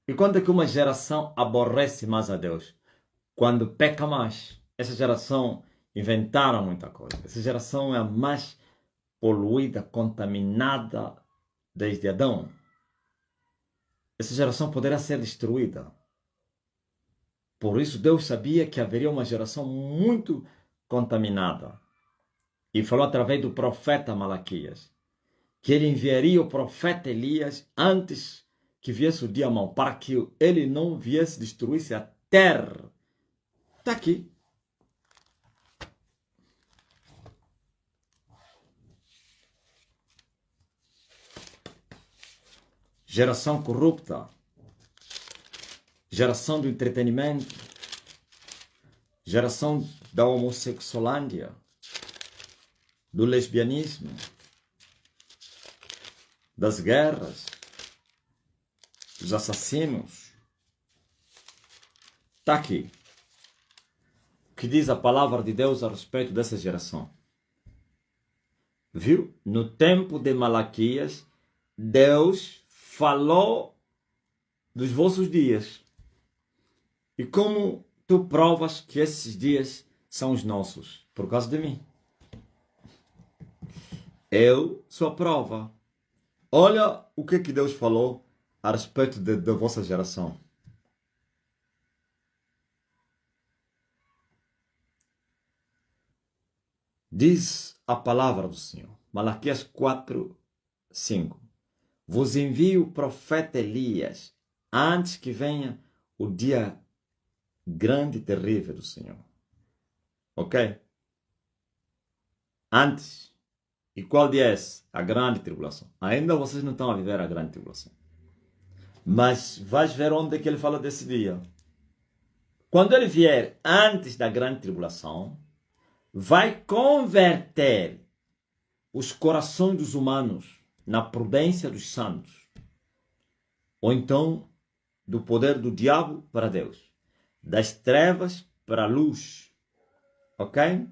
E quando é que uma geração aborrece mais a Deus? Quando peca mais. Essa geração inventaram muita coisa. Essa geração é a mais poluída, contaminada desde Adão. Essa geração poderá ser destruída. Por isso Deus sabia que haveria uma geração muito contaminada. E falou através do profeta Malaquias que ele enviaria o profeta Elias antes que viesse o dia mau, para que ele não viesse destruísse a terra. Está aqui. Geração corrupta. Geração do entretenimento. Geração da homossexualândia. Do lesbianismo. Das guerras. Dos assassinos. Está aqui. O que diz a palavra de Deus a respeito dessa geração? Viu? No tempo de Malaquias, Deus falou dos vossos dias. E como tu provas que esses dias são os nossos? Por causa de mim. Eu sou a prova. Olha o que Deus falou a respeito da vossa geração. Diz a palavra do Senhor. Malaquias 4, 5. Vos envio o profeta Elias antes que venha o dia grande e terrível do Senhor. Ok? Antes. E qual dia é esse? A grande tribulação. Ainda vocês não estão a viver a grande tribulação. Mas vais ver onde é que ele fala desse dia. Quando ele vier antes da grande tribulação, vai converter os corações dos humanos na prudência dos santos. Ou então, do poder do diabo para Deus. Das trevas para a luz. Ok?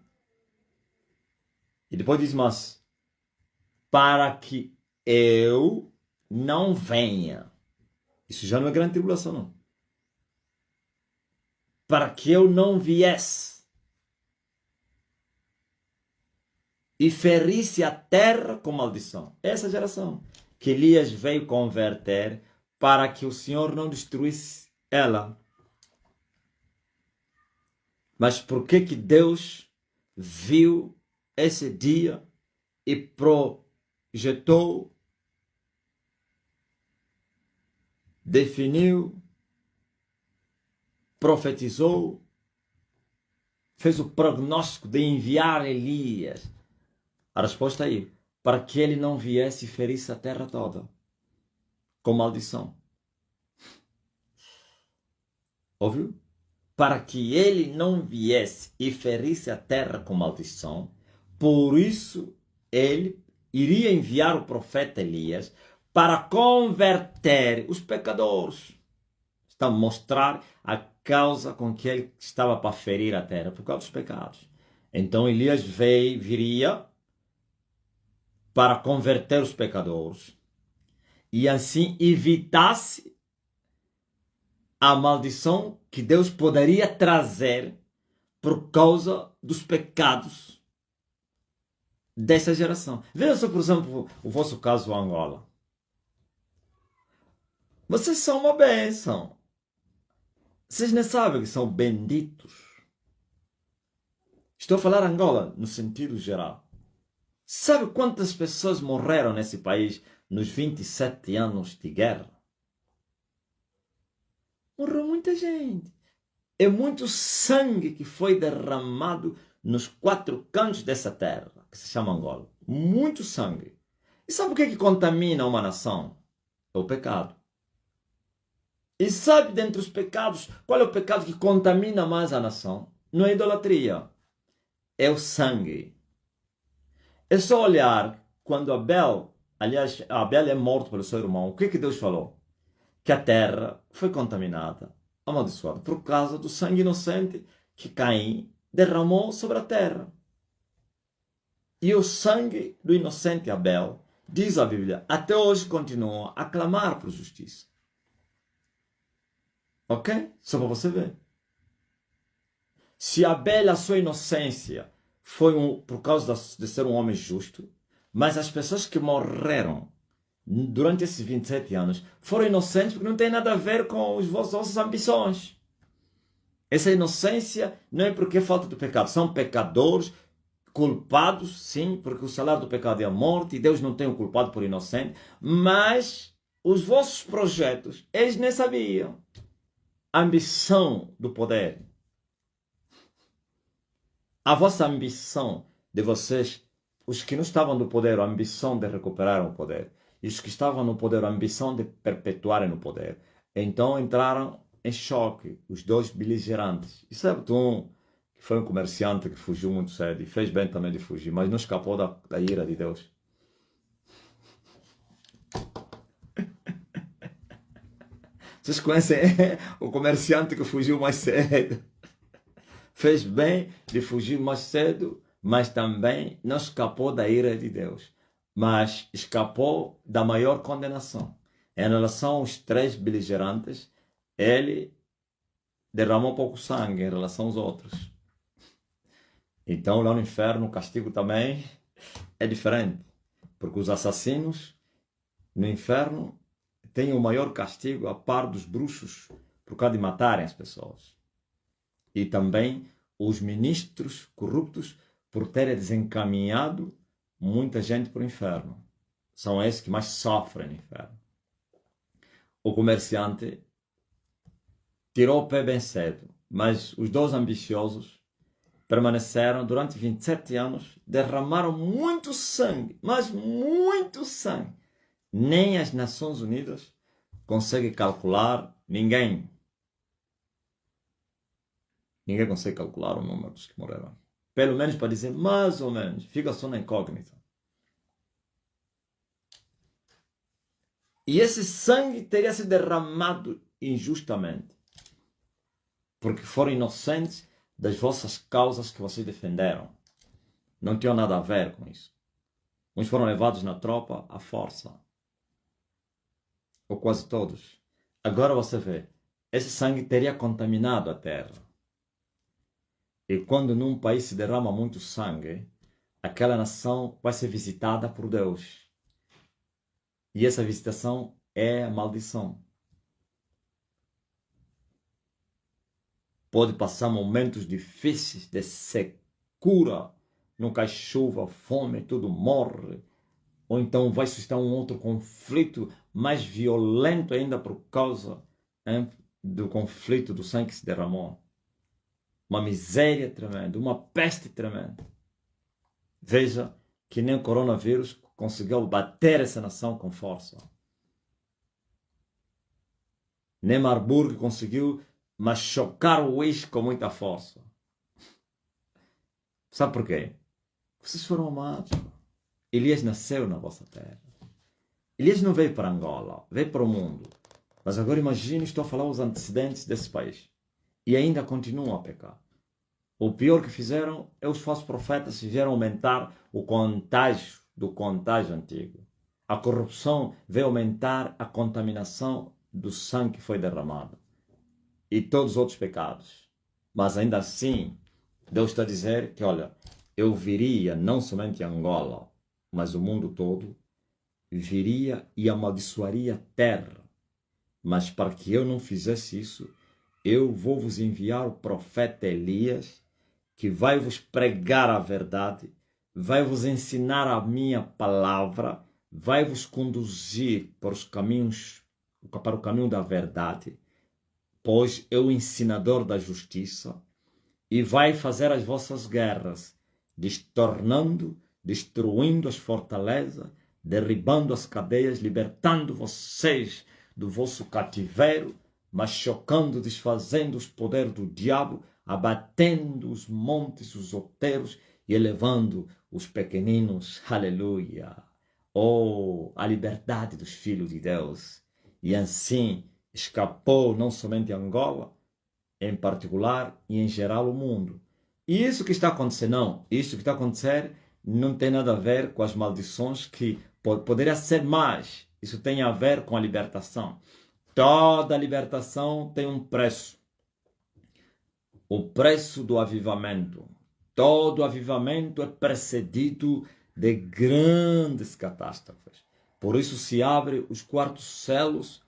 E depois diz mais. Para que eu não venha. Isso já não é grande tribulação, não. Para que eu não viesse e ferisse a terra com maldição. Essa geração que Elias veio converter para que o Senhor não destruísse ela. Mas por que Deus viu esse dia e projetou, definiu, profetizou, fez o prognóstico de enviar Elias? A resposta aí, para que ele não viesse e ferisse a terra toda com maldição. Ouviu? Para que ele não viesse e ferisse a terra com maldição, por isso ele iria enviar o profeta Elias para converter os pecadores. Está a mostrar a causa com que ele estava para ferir a terra, por causa dos pecados. Então Elias viria para converter os pecadores e assim evitasse a maldição que Deus poderia trazer por causa dos pecados dessa geração. Veja só, por exemplo, o vosso caso Angola. Vocês são uma bênção. Vocês nem sabem que são benditos. Estou a falar Angola no sentido geral. Sabe quantas pessoas morreram nesse país nos 27 anos de guerra? Morreu muita gente. É muito sangue que foi derramado nos 4 cantos dessa terra, que se chama Angola. Muito sangue. E sabe o que contamina uma nação? É o pecado. E sabe, dentre os pecados, qual é o pecado que contamina mais a nação? Não é a idolatria, é o sangue. É só olhar quando Abel, aliás, Abel é morto pelo seu irmão, o que Deus falou? Que a terra foi contaminada, amaldiçoada, por causa do sangue inocente que Caim derramou sobre a terra. E o sangue do inocente Abel, diz a Bíblia, até hoje continua a clamar por justiça. Ok? Só para você ver. Se Abel, a sua inocência, foi por causa de ser um homem justo, mas as pessoas que morreram durante esses 27 anos foram inocentes porque não tem nada a ver com as vossas ambições. Essa inocência não é porque é falta de pecado. São pecadores, culpados, sim, porque o salário do pecado é a morte e Deus não tem o culpado por inocente, mas os vossos projetos, eles nem sabiam. A ambição do poder. A vossa ambição de vocês, os que não estavam no poder, a ambição de recuperar o poder. E os que estavam no poder, a ambição de perpetuarem no poder. Então entraram em choque, os dois beligerantes. E sabe, que foi um comerciante que fugiu muito cedo e fez bem também de fugir, mas não escapou da ira de Deus. Vocês conhecem o comerciante que fugiu mais cedo? Fez bem de fugir mais cedo, mas também não escapou da ira de Deus, mas escapou da maior condenação. Em relação aos três beligerantes, ele derramou pouco sangue em relação aos outros. Então, lá no inferno, o castigo também é diferente, porque os assassinos no inferno têm o maior castigo a par dos bruxos por causa de matarem as pessoas. E também os ministros corruptos por terem desencaminhado muita gente para o inferno. São esses que mais sofrem no inferno. O comerciante tirou o pé bem cedo, mas os dois ambiciosos permaneceram durante 27 anos, derramaram muito sangue, mas muito sangue. Nem as Nações Unidas conseguem calcular, ninguém consegue calcular o número dos que morreram. Pelo menos para dizer mais ou menos, fica só na incógnita. E esse sangue teria sido derramado injustamente, porque foram inocentes das vossas causas que vocês defenderam. Não tinham nada a ver com isso. Uns foram levados na tropa à força. Ou quase todos. Agora você vê, esse sangue teria contaminado a terra. E quando num país se derrama muito sangue, aquela nação vai ser visitada por Deus. E essa visitação é a maldição. Pode passar momentos difíceis de secura, nunca há chuva, fome, tudo morre. Ou então vai suscitar um outro conflito mais violento ainda por causa do conflito do sangue que se derramou. Uma miséria tremenda, uma peste tremenda. Veja que nem o coronavírus conseguiu bater essa nação com força. Nem Marburg conseguiu machucar o uísque com muita força. Sabe por quê? Vocês foram amados. Elias nasceu na vossa terra. Elias não veio para Angola, veio para o mundo. Mas agora imagine, estou a falar os antecedentes desse país. E ainda continuam a pecar. O pior que fizeram é os falsos profetas que vieram aumentar o contágio do contágio antigo. A corrupção veio aumentar a contaminação do sangue que foi derramado. E todos os outros pecados. Mas ainda assim, Deus está a dizer que, olha, eu viria não somente Angola, mas o mundo todo, viria e amaldiçoaria a terra. Mas para que eu não fizesse isso, eu vou vos enviar o profeta Elias, que vai vos pregar a verdade, vai vos ensinar a minha palavra, vai vos conduzir para os caminhos, para o caminho da verdade, pois é o ensinador da justiça, e vai fazer as vossas guerras, destruindo as fortalezas, derribando as cadeias, libertando vocês do vosso cativeiro, machucando, desfazendo os poderes do diabo, abatendo os montes, os outeiros e elevando os pequeninos. Aleluia! Oh, a liberdade dos filhos de Deus. E assim escapou não somente Angola, em particular, e em geral o mundo. E isso que está acontecendo, não. Isso que está acontecendo não tem nada a ver com as maldições que poderia ser mais. Isso tem a ver com a libertação. Toda libertação tem um preço. O preço do avivamento. Todo avivamento é precedido de grandes catástrofes. Por isso se abre os quartos céus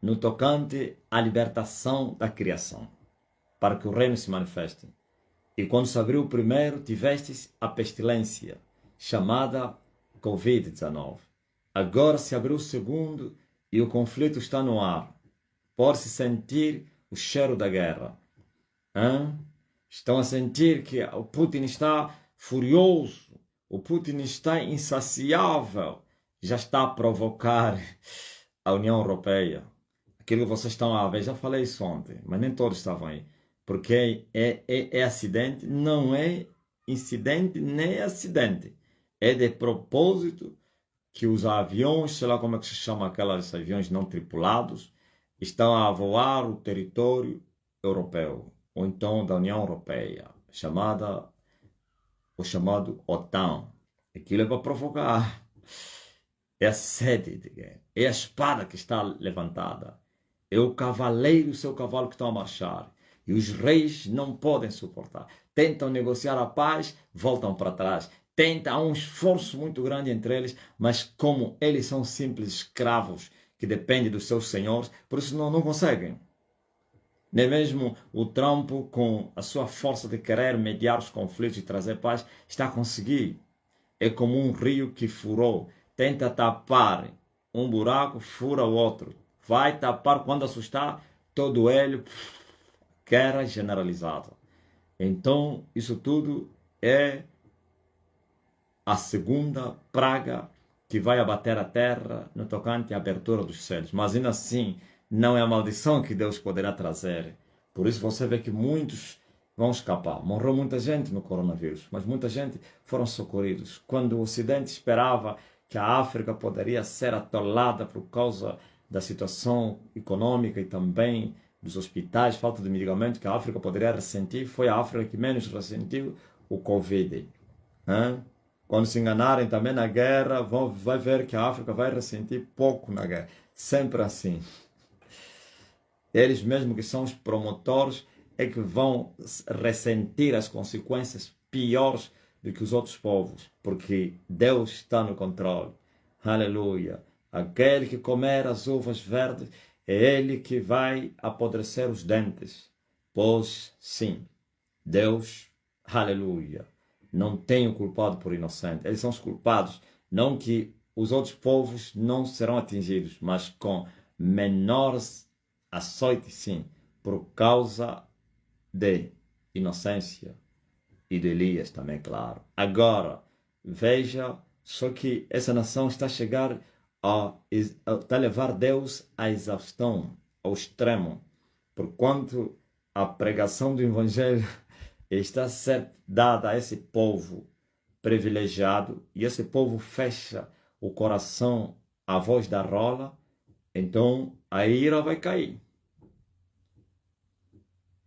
no tocante à libertação da criação, para que o reino se manifeste. E quando se abriu o primeiro, tivestes a pestilência, chamada Covid-19. Agora se abriu o segundo e o conflito está no ar. Pode-se sentir o cheiro da guerra. Estão a sentir que o Putin está furioso, o Putin está insaciável, já está a provocar a União Europeia. Aquilo que vocês estão a ver, já falei isso ontem, mas nem todos estavam aí. Porque é acidente, não é incidente, nem é acidente. É de propósito que os aviões, sei lá como é que se chama aqueles aviões não tripulados, estão a voar o território europeu, ou então da União Europeia, o chamado OTAN. Aquilo é para provocar. É a sede de guerra. É a espada que está levantada. É o cavaleiro e o seu cavalo que estão a marchar. E os reis não podem suportar. Tentam negociar a paz, voltam para trás. Há um esforço muito grande entre eles, mas como eles são simples escravos que dependem dos seus senhores, por isso não conseguem. Nem mesmo o Trump, com a sua força de querer mediar os conflitos e trazer paz, está a conseguir. É como um rio que furou. Tenta tapar um buraco, fura o outro. Vai tapar, quando assustar, todo ele, guerra generalizada. Então, isso tudo é a segunda praga que vai abater a terra no tocante à abertura dos céus. Mas ainda assim, não é a maldição que Deus poderá trazer. Por isso você vê que muitos vão escapar. Morreu muita gente no coronavírus, mas muita gente foram socorridos. Quando o Ocidente esperava que a África poderia ser atolada por causa da situação econômica e também dos hospitais, falta de medicamento que a África poderia ressentir, foi a África que menos ressentiu o Covid. Quando se enganarem também na guerra, vai ver que a África vai ressentir pouco na guerra. Sempre assim. Eles mesmo que são os promotores é que vão ressentir as consequências piores do que os outros povos, porque Deus está no controle. Aleluia. Aquele que comer as uvas verdes, é ele que vai apodrecer os dentes. Pois sim, Deus, aleluia, não tem o culpado por inocente. Eles são os culpados. Não que os outros povos não serão atingidos, mas com menores açoites, sim, por causa de inocência e de Elias também, claro. Agora, veja, só que essa nação está a chegar a levar Deus à exaustão, ao extremo, porquanto a pregação do Evangelho está a ser dada a esse povo privilegiado, e esse povo fecha o coração à voz da rola, então a ira vai cair.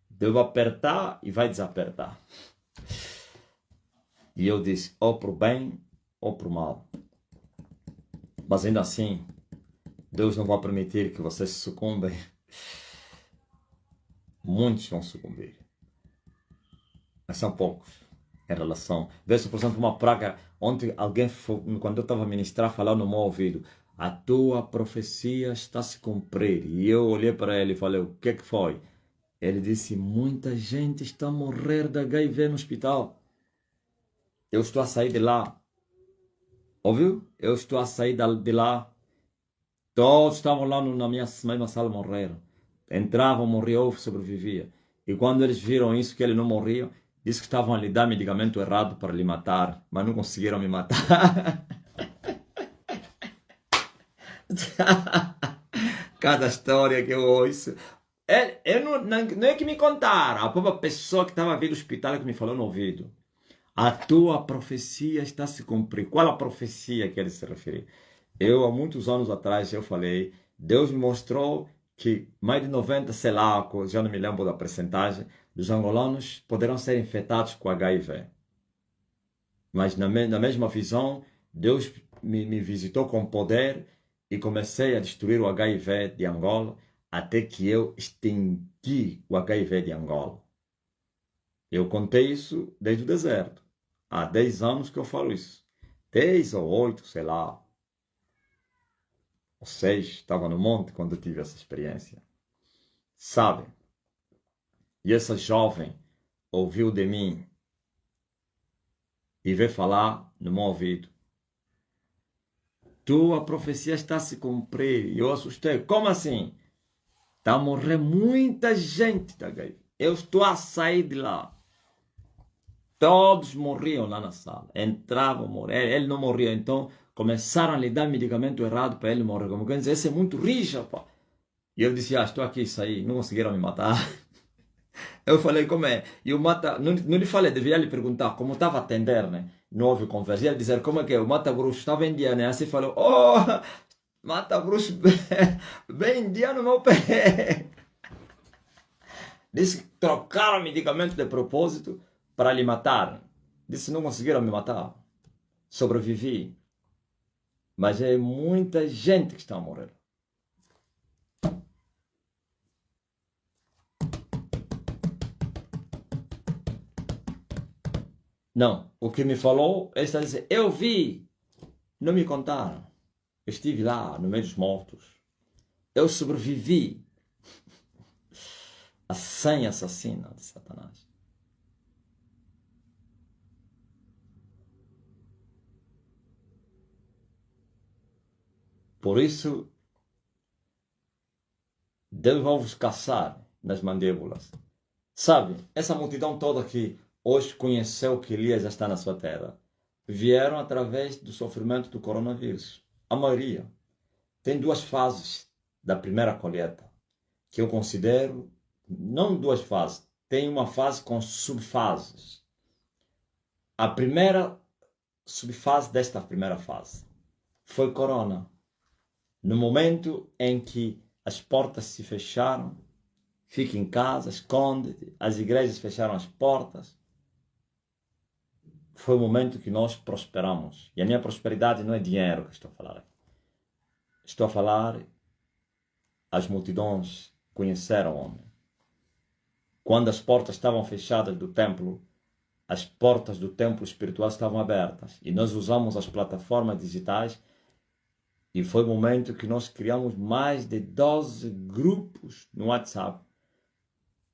Deus vai apertar e vai desapertar. E eu disse, ou para o bem ou para o mal. Mas ainda assim, Deus não vai permitir que vocês sucumbem. Muitos vão sucumbir. Mas são poucos em relação. Veja, por exemplo, uma praga. Ontem alguém, quando eu estava a ministrar, falou no meu ouvido, a tua profecia está a se cumprir. E eu olhei para ele e falei, o que foi? Ele disse, muita gente está a morrer de HIV no hospital. Eu estou a sair de lá. Ouviu? Eu estou a sair de lá. Todos estavam lá na minha mesma sala, morreram. Entravam, morriam, sobrevivia. E quando eles viram isso, que ele não morria, disse que estavam a lhe dar medicamento errado para lhe matar, mas não conseguiram me matar. Cada história que eu ouço, Não é que me contaram, a própria pessoa que estava vindo do hospital que me falou no ouvido. A tua profecia está se cumprindo. Qual a profecia que ele se refere? Eu, há muitos anos atrás, eu falei, Deus me mostrou que mais de 90, sei lá, já não me lembro da percentagem, dos angolanos poderão ser infectados com HIV. Mas na mesma visão, Deus me visitou com poder e comecei a destruir o HIV de Angola até que eu extingui o HIV de Angola. Eu contei isso desde o deserto. Há 10 anos que eu falo isso. 10 ou 8, sei lá. Ou 6, estava no monte quando eu tive essa experiência. Sabe? E essa jovem ouviu de mim e veio falar no meu ouvido. Tua profecia está a se cumprir. E eu assustei. Como assim? Está a morrer muita gente da HIV. Eu estou a sair de lá. Todos morriam lá na sala. Entravam, morriam. Ele não morria. Então começaram a lhe dar medicamento errado para ele morrer. Como quer dizer, esse é muito rijo, pá. E eu disse, estou aqui, isso aí. Não conseguiram me matar. Eu falei, como é? E o Mata, não lhe falei, devia lhe perguntar como estava a atender, né? Não houve conversa. E ele dizer, como é que é? O Mata Bruxo estava indiano, né? Assim falou, oh, Mata Bruxo, bem indiano meu pé. Disse que trocaram medicamento de propósito para lhe matar. Disse, não conseguiram me matar. Sobrevivi. Mas é muita gente que está a morrer. Não, o que me falou, ele está dizendo, eu vi, não me contaram. Eu estive lá, no meio dos mortos. Eu sobrevivi a senha assassina de Satanás. Por isso, Deus vai vos caçar nas mandíbulas. Sabe, essa multidão toda que hoje conheceu que Elias já está na sua terra, vieram através do sofrimento do coronavírus. A maioria. Tem duas fases da primeira colheita, que eu considero, não duas fases, tem uma fase com subfases. A primeira subfase desta primeira fase foi corona. No momento em que as portas se fecharam, fique em casa, esconde-te, as igrejas fecharam as portas, foi o momento que nós prosperamos. E a minha prosperidade não é dinheiro que estou a falar. Estou a falar, as multidões conheceram o homem. Quando as portas estavam fechadas do templo, as portas do templo espiritual estavam abertas. E nós usamos as plataformas digitais. E foi o momento que nós criamos mais de 12 grupos no WhatsApp.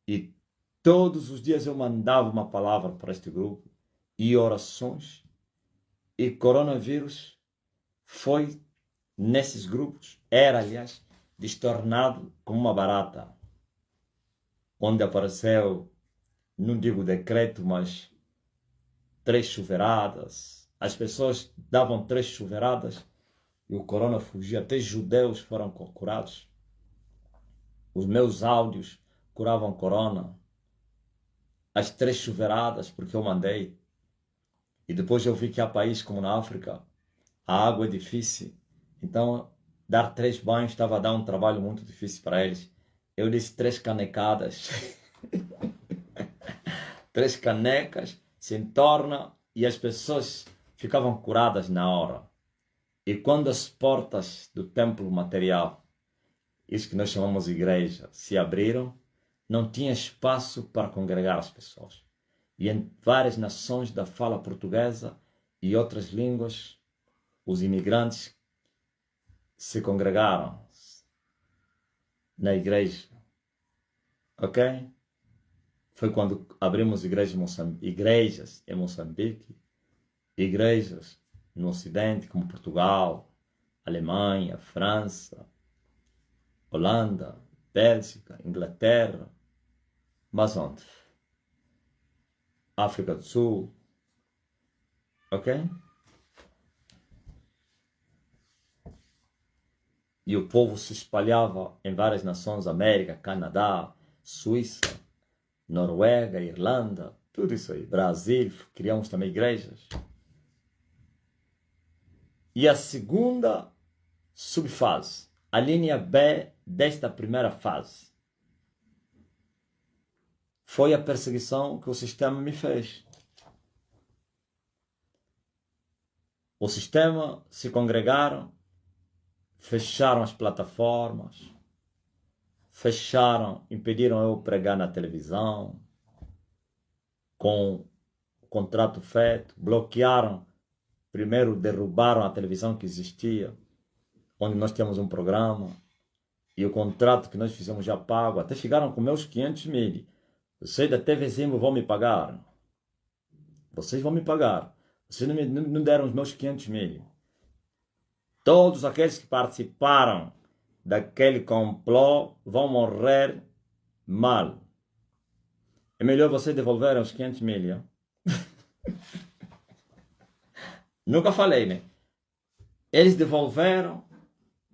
E todos os dias eu mandava uma palavra para este grupo e orações. E coronavírus foi nesses grupos, era aliás, destornado como uma barata. Onde apareceu, não digo decreto, mas 3 chuveiradas. As pessoas davam 3 chuveiradas e o corona fugia. Até judeus foram curados. Os meus áudios curavam corona. As 3 chuveiradas, porque eu mandei. E depois eu vi que há países como na África, a água é difícil. Então, dar 3 banhos estava a dar um trabalho muito difícil para eles. Eu disse 3 canecadas. 3 canecas, se entorna e as pessoas ficavam curadas na hora. E quando as portas do templo material, isso que nós chamamos de igreja, se abriram, não tinha espaço para congregar as pessoas. E em várias nações da fala portuguesa e outras línguas, os imigrantes se congregaram na igreja. Ok? Foi quando abrimos igrejas em Moçambique, igrejas no Ocidente, como Portugal, Alemanha, França, Holanda, Bélgica, Inglaterra, mas onde? África do Sul, ok? E o povo se espalhava em várias nações, América, Canadá, Suíça, Noruega, Irlanda, tudo isso aí. Brasil, criamos também igrejas. E a segunda subfase, a linha B desta primeira fase, foi a perseguição que o sistema me fez. O sistema se congregaram, fecharam as plataformas, fecharam, impediram eu pregar na televisão, com o contrato feito, bloquearam, primeiro derrubaram a televisão que existia, onde nós tínhamos um programa, e o contrato que nós fizemos já pago, até chegaram com meus 500 mil. Vocês da TV Zimbo vão me pagar. Vocês vão me pagar. Vocês não deram os meus 500 mil. Todos aqueles que participaram daquele complô vão morrer mal. É melhor vocês devolverem os 500 mil. Hein? Nunca falei, né? Eles devolveram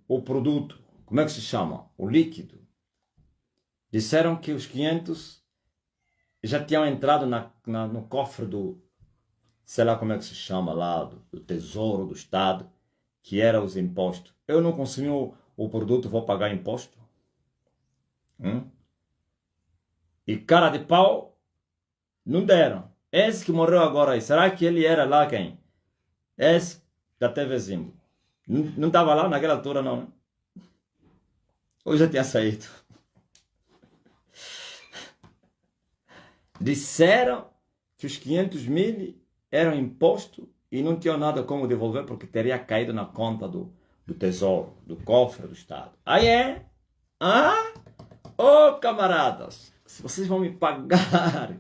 o produto. Como é que se chama? O líquido. Disseram que os 500 já tinham entrado no cofre do, sei lá como é que se chama lá, do Tesouro do Estado, que era os impostos. Eu não consumi o produto, vou pagar imposto? E cara de pau, não deram. Esse que morreu agora aí, será que ele era lá quem? Esse da TV Zimbo. Não estava lá naquela altura não, né? Ou já tinha saído. Disseram que os 500 mil eram imposto e não tinham nada como devolver porque teria caído na conta do tesouro, do cofre do Estado. Aí é? Ah? Ô camaradas, se vocês vão me pagar,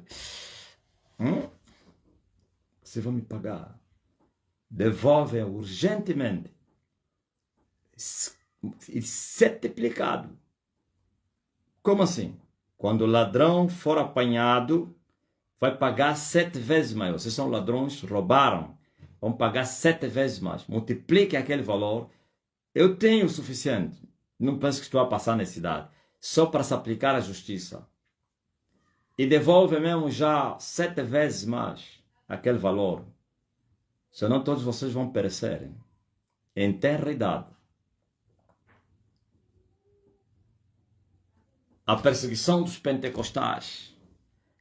vocês vão me pagar, devolvem urgentemente e septuplicado. Como assim? Quando o ladrão for apanhado, vai pagar 7 vezes mais. Vocês são ladrões, roubaram, vão pagar 7 vezes mais. Multiplique aquele valor. Eu tenho o suficiente. Não penso que estou a passar necessidade. Só para se aplicar a justiça. E devolve mesmo já 7 vezes mais aquele valor. Senão todos vocês vão perecer. Em terra e idade. A perseguição dos pentecostais,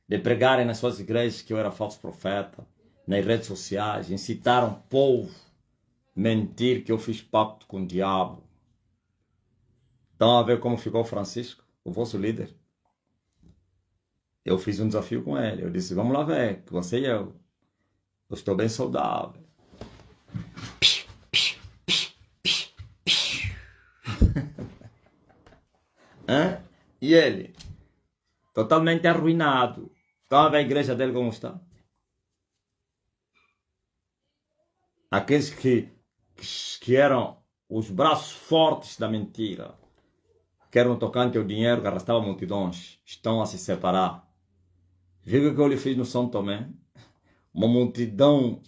de pregarem nas suas igrejas que eu era falso profeta, nas redes sociais, incitaram o povo a mentir que eu fiz pacto com o diabo. Estão a ver como ficou Francisco, o vosso líder? Eu fiz um desafio com ele, eu disse, vamos lá ver, que você e eu estou bem saudável. E ele, totalmente arruinado. Estão a ver a igreja dele como está? Aqueles que eram os braços fortes da mentira, que eram tocante ao dinheiro, que arrastavam multidões, estão a se separar. Viu o que eu lhe fiz no São Tomé? Uma multidão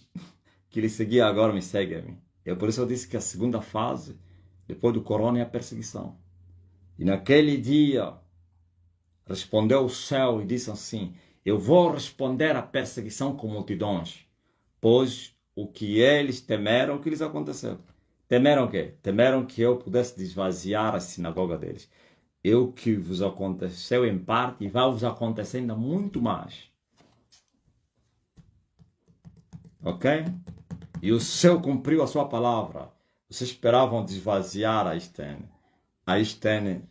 que lhe seguia agora me segue a mim. E por isso eu disse que a segunda fase, depois do corona, é a perseguição. E naquele dia, respondeu o céu e disse assim, eu vou responder à perseguição com multidões, pois o que eles temeram, o que lhes aconteceu. Temeram o quê? Temeram que eu pudesse esvaziar a sinagoga deles. E o que vos aconteceu em parte e vai vos acontecer ainda muito mais. Ok? E o céu cumpriu a sua palavra. Vocês esperavam esvaziar a Estene. A Estene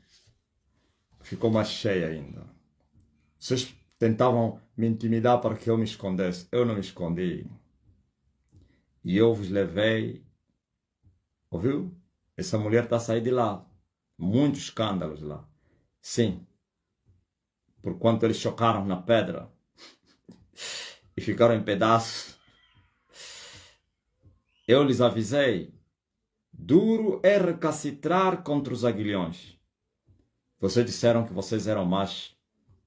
ficou mais cheia ainda. Vocês tentavam me intimidar para que eu me escondesse. Eu não me escondi. E eu vos levei. Ouviu? Essa mulher está a sair de lá. Muitos escândalos lá. Sim. Por quanto eles chocaram na pedra. E ficaram em pedaços. Eu lhes avisei. Duro é recalcitrar contra os aguilhões. Vocês disseram que vocês eram mais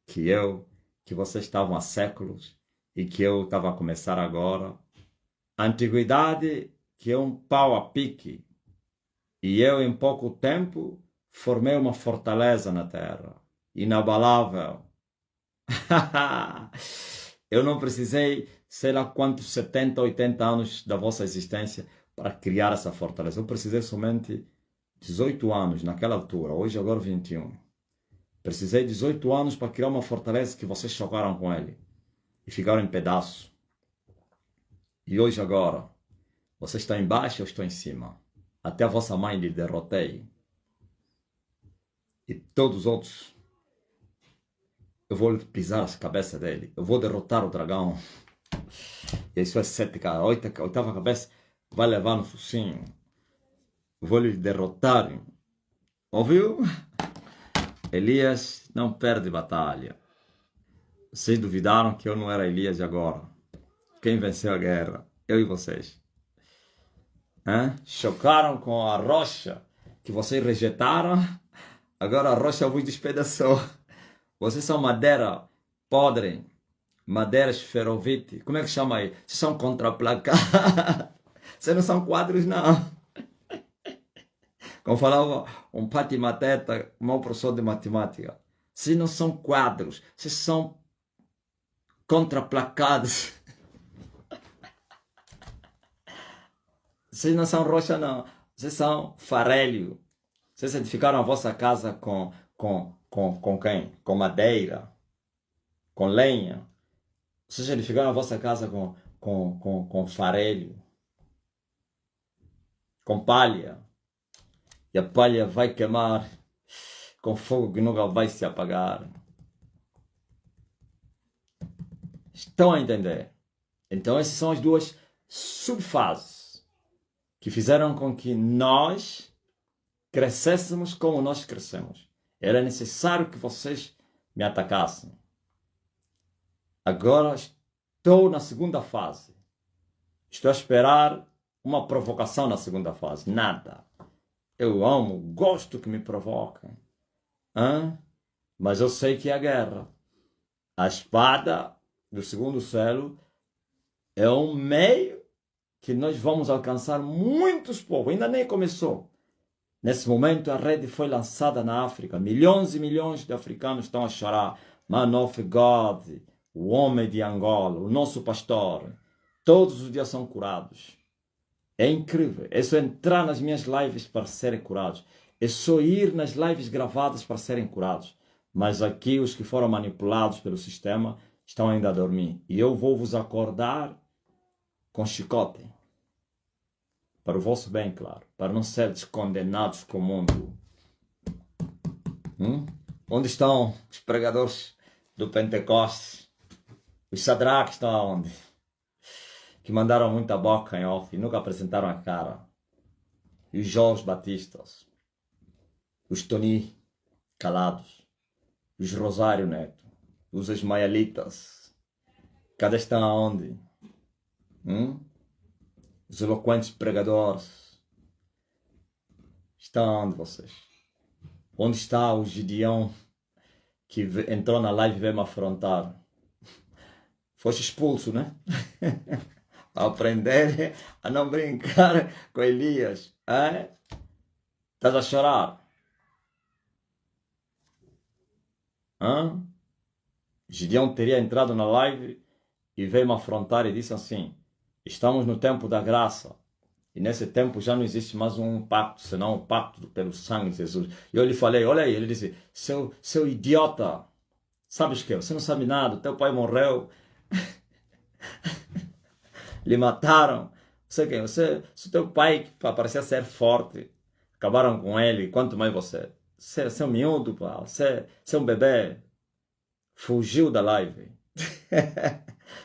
que eu, que vocês estavam há séculos e que eu estava a começar agora. A antiguidade, que é um pau a pique. E eu, em pouco tempo, formei uma fortaleza na terra, inabalável. Eu não precisei, sei lá quantos, 70, 80 anos da vossa existência para criar essa fortaleza. Eu precisei somente 18 anos naquela altura, hoje agora 21. Precisei de 18 anos para criar uma fortaleza que vocês chocaram com ele e ficaram em pedaços. E hoje agora, vocês estão embaixo, eu estou em cima. Até a vossa mãe lhe derrotei. E todos os outros, eu vou pisar as cabeças dele. Eu vou derrotar o dragão. E isso é 7, oitava cabeça, vai levar no focinho. Vou lhe derrotar. Ouviu? Elias não perde batalha. Vocês duvidaram que eu não era Elias de agora. Quem venceu a guerra? Eu e vocês. Chocaram com a rocha que vocês rejeitaram. Agora a rocha vos despedaçou. Vocês são madeira podre. Madeira esferovite. Como é que chama aí? Vocês são contraplacados. Vocês não são quadros, não. Como falava um patimateta, um mau professor de matemática. Vocês não são quadros. Vocês são contraplacados. Vocês não são rocha, não. Vocês são farelo. Vocês edificaram a vossa casa com quem? Com madeira. Com lenha. Vocês edificaram a vossa casa com farelo. Com palha. E a palha vai queimar com fogo que nunca vai se apagar. Estão a entender? Então essas são as duas subfases que fizeram com que nós crescêssemos como nós crescemos. Era necessário que vocês me atacassem. Agora estou na segunda fase. Estou a esperar uma provocação na segunda fase. Nada. Eu amo, gosto que me provoquem. Mas eu sei que é a guerra. A espada do segundo selo é um meio que nós vamos alcançar muitos povos. Ainda nem começou. Nesse momento a rede foi lançada na África. Milhões e milhões de africanos estão a chorar. Man of God, o homem de Angola, o nosso pastor. Todos os dias são curados. É incrível. É só entrar nas minhas lives para serem curados. É só ir nas lives gravadas para serem curados. Mas aqui os que foram manipulados pelo sistema estão ainda a dormir. E eu vou vos acordar com chicote. Para o vosso bem, claro. Para não seres condenados com o mundo. Onde estão os pregadores do Pentecostes? Os Sadraques estão aonde? Que mandaram muita boca em off e nunca apresentaram a cara. E os Jorge Batistas. Os Tony calados. Os Rosário Neto. Os Ismaelitas. Cada estão aonde? Os eloquentes pregadores. Estão onde vocês? Onde está o Gideão que entrou na live e veio me afrontar? Foste expulso, né? A aprender a não brincar com Elias. Estás a chorar? Gideão teria entrado na live e veio me afrontar e disse assim: estamos no tempo da graça. E nesse tempo já não existe mais um pacto, senão o pacto pelo sangue de Jesus. E eu lhe falei, olha aí, ele disse, seu idiota, sabes o que? Você não sabe nada, teu pai morreu. Lhe mataram. Você quem? Se o teu pai parecia ser forte, acabaram com ele, quanto mais você. Você é um miúdo, pá. Você é um bebê. Fugiu da live.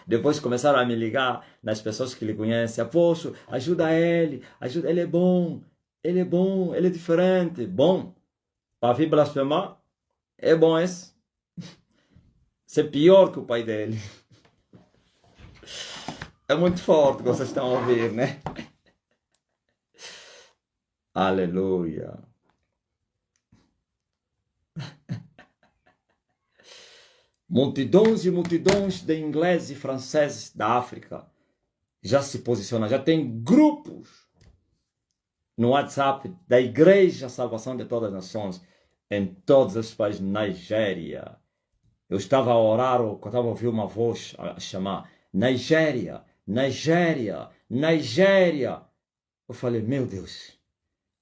Depois começaram a me ligar nas pessoas que lhe conhecem. Aposto, ajuda ele, ele é bom, ele é diferente. Bom, para vir blasfemar, é bom esse. Ser pior que o pai dele. É muito forte que vocês estão a ouvir, né? Aleluia. Multidões e multidões de ingleses e franceses da África já se posicionam, já tem grupos no WhatsApp da Igreja Salvação de Todas as Nações, em todos os países, Nigéria. Eu estava a orar, eu estava a ouvir uma voz a chamar, Nigéria, Nigéria, Nigéria. Eu falei, meu Deus,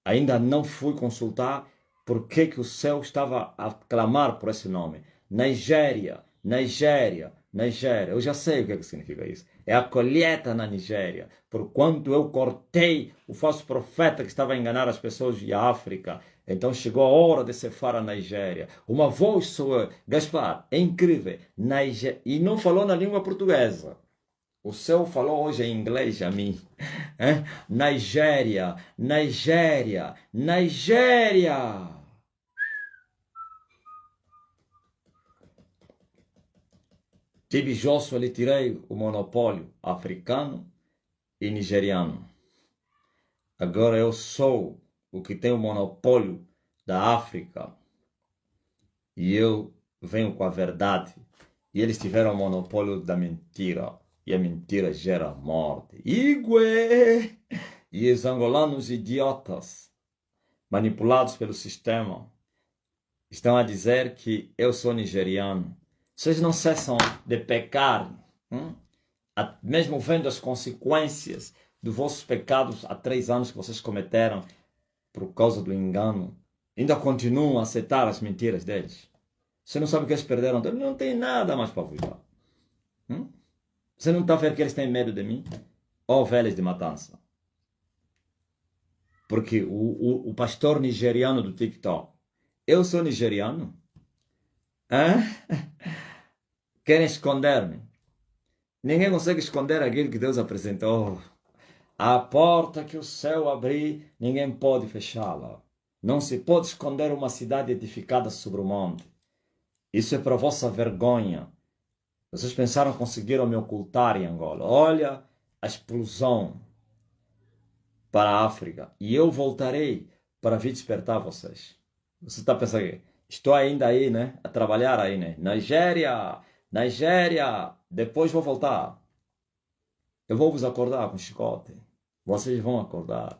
ainda não fui consultar por que o céu estava a clamar por esse nome. Nigéria, Nigéria, Nigéria. Eu já sei o que significa isso. É a colheita na Nigéria. Porquanto eu cortei o falso profeta que estava a enganar as pessoas de África. Então chegou a hora de cefar a Nigéria. Uma voz soou, Gaspar, é incrível. E não falou na língua portuguesa. O céu falou hoje em inglês a mim. Nigéria, Nigéria, Nigéria. Tive Joshua, lhe tirei o monopólio africano e nigeriano. Agora eu sou o que tem o monopólio da África. E eu venho com a verdade. E eles tiveram o monopólio da mentira. E a mentira gera morte. Igue! E os angolanos idiotas, manipulados pelo sistema, estão a dizer que eu sou nigeriano. Vocês não cessam de pecar, mesmo vendo as consequências dos vossos pecados há 3 anos que vocês cometeram por causa do engano. Ainda continuam a aceitar as mentiras deles. Você não sabe o que eles perderam? Eles não tem nada mais para vos dar. Você não está vendo que eles têm medo de mim? Ovelhas de matança. Porque o pastor nigeriano do TikTok, eu sou nigeriano? Querem esconder-me? Ninguém consegue esconder aquilo que Deus apresentou. A porta que o céu abrir, ninguém pode fechá-la. Não se pode esconder uma cidade edificada sobre o monte. Isso é para vossa vergonha. Vocês pensaram que conseguiram me ocultar em Angola. Olha a explosão para a África. E eu voltarei para vir despertar vocês. Você está pensando que estou ainda aí, né? A trabalhar aí, né? Nigéria, Nigéria. Depois vou voltar. Eu vou vos acordar com chicote. Vocês vão acordar.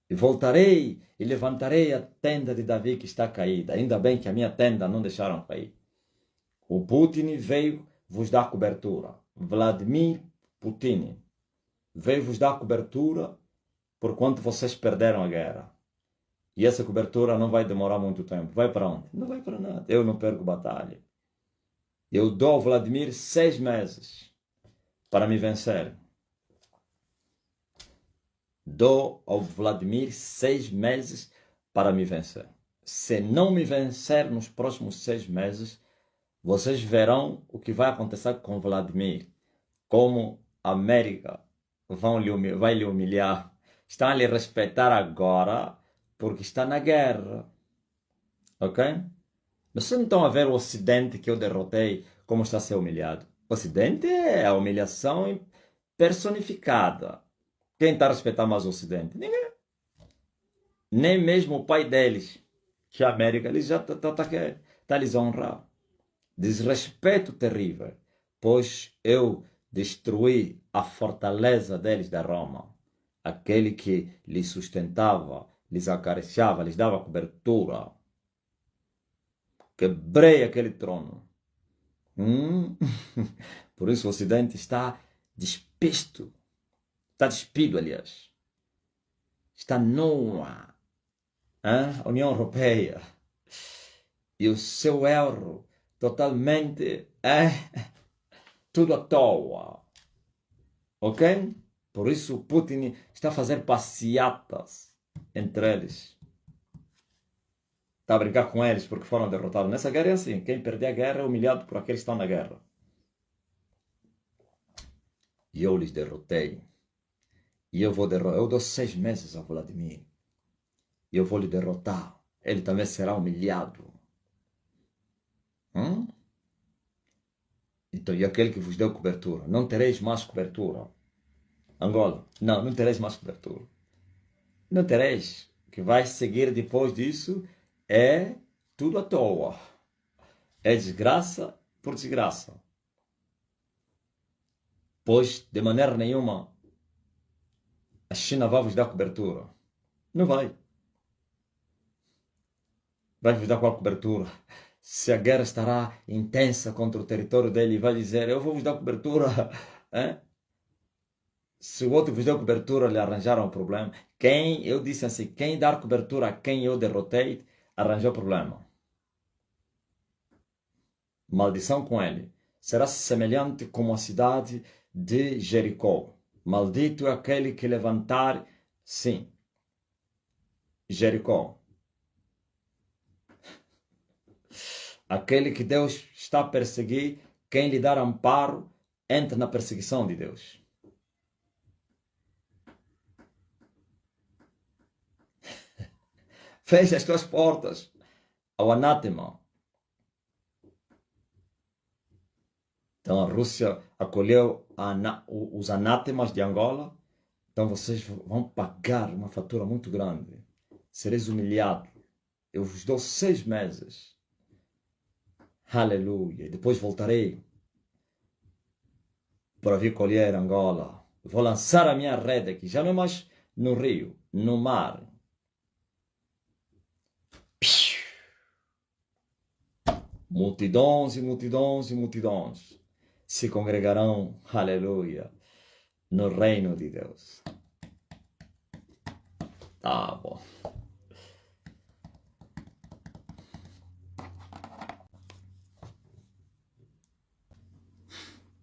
E voltarei e levantarei a tenda de Davi que está caída. Ainda bem que a minha tenda não deixaram cair. O Putin veio vos dar cobertura. Vladimir Putin veio vos dar cobertura por quanto vocês perderam a guerra. E essa cobertura não vai demorar muito tempo. Vai para onde? Não vai para nada. Eu não perco batalha. Eu dou ao Vladimir 6 meses para me vencer. Dou ao Vladimir 6 meses para me vencer. Se não me vencer nos próximos 6 meses, vocês verão o que vai acontecer com Vladimir. Como a América vai lhe humilhar. Estão a lhe respeitar agora porque está na guerra. Ok? Mas vocês não estão a ver o Ocidente que eu derrotei como está a ser humilhado. O Ocidente é a humilhação personificada. Quem está a respeitar mais o Ocidente? Ninguém. Nem mesmo o pai deles, que é a América, ele já está a lhes honrar. Desrespeito terrível, pois eu destruí a fortaleza deles da Roma. Aquele que lhes sustentava, lhes acariciava, lhes dava cobertura. Quebrei aquele trono. Por isso o Ocidente está despisto. Está despido, aliás. Está nua. A União Europeia. E o seu euro totalmente tudo à toa. Ok? Por isso Putin está a fazer passeatas entre eles. Está a brincar com eles porque foram derrotados. Nessa guerra é assim. Quem perder a guerra é humilhado por aqueles que estão na guerra. E eu lhes derrotei. E eu dou 6 meses a Vladimir. E eu vou lhe derrotar. Ele também será humilhado. Então, e aquele que vos deu cobertura? Não tereis mais cobertura. Angola, não tereis mais cobertura. Não tereis. O que vai seguir depois disso é tudo à toa. É desgraça por desgraça. Pois, de maneira nenhuma, a China vai vos dar cobertura. Não vai. Vai vos dar qual cobertura? Se a guerra estará intensa contra o território dele, vai dizer, eu vou vos dar cobertura. Hein? Se o outro vos deu cobertura, lhe arranjaram um problema. Eu disse assim, quem dar cobertura a quem eu derrotei, arranjou problema. Maldição com ele. Será semelhante como a cidade de Jericó. Maldito é aquele que levantar, sim, Jericó. Aquele que Deus está a perseguir, quem lhe dar amparo, entra na perseguição de Deus. Feche as tuas portas ao anátema. Então a Rússia acolheu os anátemas de Angola. Então vocês vão pagar uma fatura muito grande. Sereis humilhados. Eu vos dou 6 meses. Aleluia. E depois voltarei para vir colher Angola. Vou lançar a minha rede aqui. Já não é mais no rio, no mar. Multidões e multidões e multidões se congregarão, aleluia, no reino de Deus. Tá bom.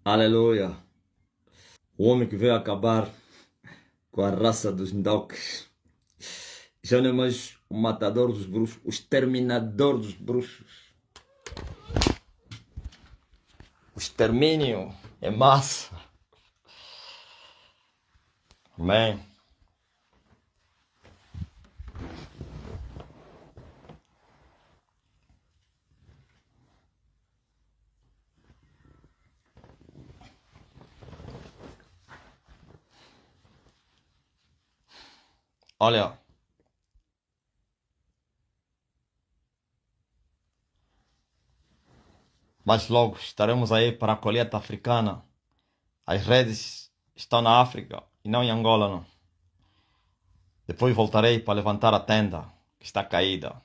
Aleluia. O homem que veio acabar com a raça dos Ndoques já não é mais o matador dos bruxos, o exterminador dos bruxos. O extermínio é massa. Amém. Olha, mas logo estaremos aí para a colheita africana. As redes estão na África e não em Angola, não. Depois voltarei para levantar a tenda que está caída.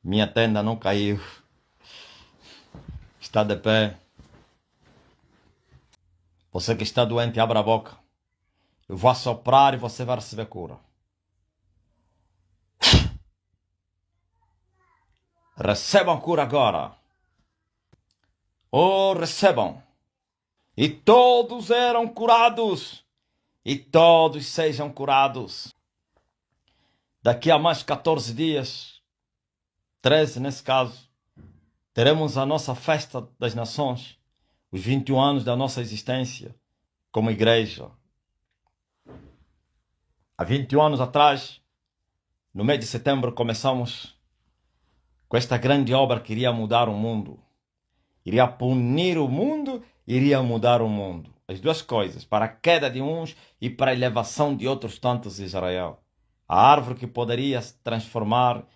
Minha tenda não caiu. Está de pé. Você que está doente, abra a boca. Eu vou assoprar e você vai receber cura. Recebam cura agora. Oh, recebam. E todos eram curados. E todos sejam curados. Daqui a mais 14 dias, 13 nesse caso, teremos a nossa festa das nações, os 21 anos da nossa existência como igreja. Há 21 anos atrás, no mês de setembro, começamos com esta grande obra que iria mudar o mundo. Iria punir o mundo, iria mudar o mundo. As duas coisas, para a queda de uns e para a elevação de outros tantos de Israel. A árvore que poderia se transformar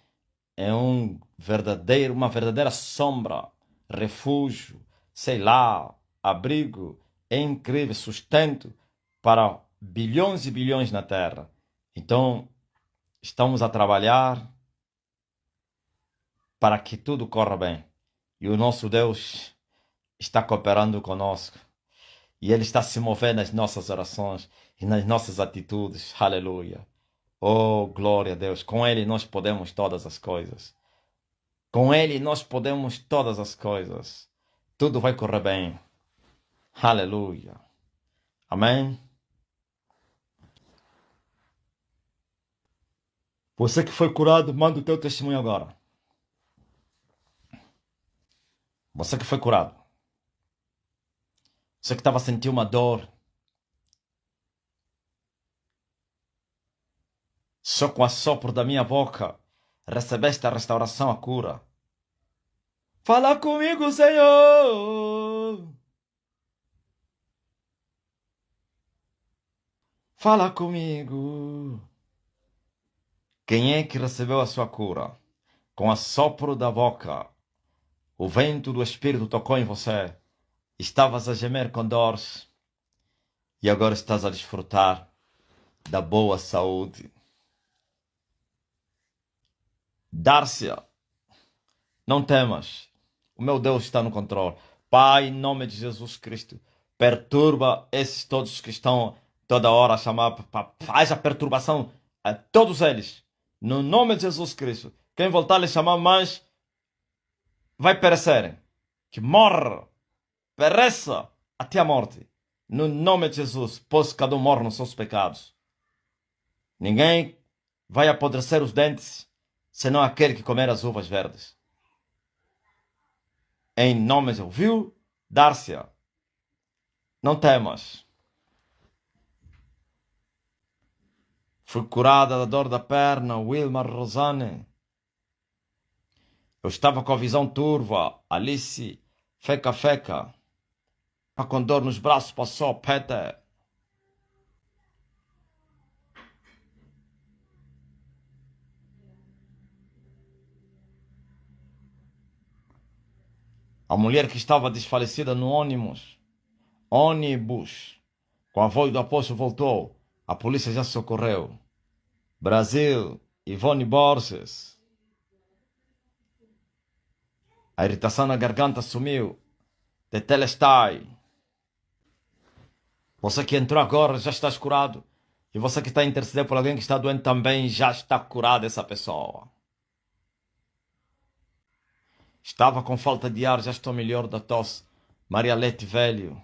em uma verdadeira sombra, refúgio, sei lá, abrigo, é incrível, sustento para bilhões e bilhões na Terra. Então, estamos a trabalhar para que tudo corra bem. E o nosso Deus está cooperando conosco. E Ele está se movendo nas nossas orações e nas nossas atitudes. Aleluia. Oh, glória a Deus. Com Ele nós podemos todas as coisas. Com Ele nós podemos todas as coisas. Tudo vai correr bem. Aleluia. Amém. Você que foi curado, manda o teu testemunho agora. Você que foi curado. Você que estava sentindo uma dor. Só com o assopro da minha boca recebeste a restauração, a cura. Fala comigo, Senhor. Fala comigo. Quem é que recebeu a sua cura? Com o assopro da boca. O vento do Espírito tocou em você. Estavas a gemer com dores. E agora estás a desfrutar da boa saúde. Dárcia, não temas. O meu Deus está no controle. Pai, em nome de Jesus Cristo, perturba esses todos que estão toda hora a chamar. Faz a perturbação a todos eles. No nome de Jesus Cristo. Quem voltar a lhe chamar mais vai perecer. Que morre, pereça até a morte. No nome de Jesus, pois cada um morre nos seus pecados. Ninguém vai apodrecer os dentes, senão aquele que comer as uvas verdes. Em nome de... Ouviu? Dárcia, não temas. Fui curada da dor da perna, Wilmar Rosane. Eu estava com a visão turva, Alice, feca. Com dor nos braços, passou, Peter. A mulher que estava desfalecida no ônibus, com a voz do apóstolo voltou. A polícia já socorreu. Brasil, Ivone Borges. A irritação na garganta sumiu. Tetelestai. Você que entrou agora já está curado. E você que está a interceder por alguém que está doente também já está curado essa pessoa. Estava com falta de ar, já estou melhor da tosse. Maria Lete Velho.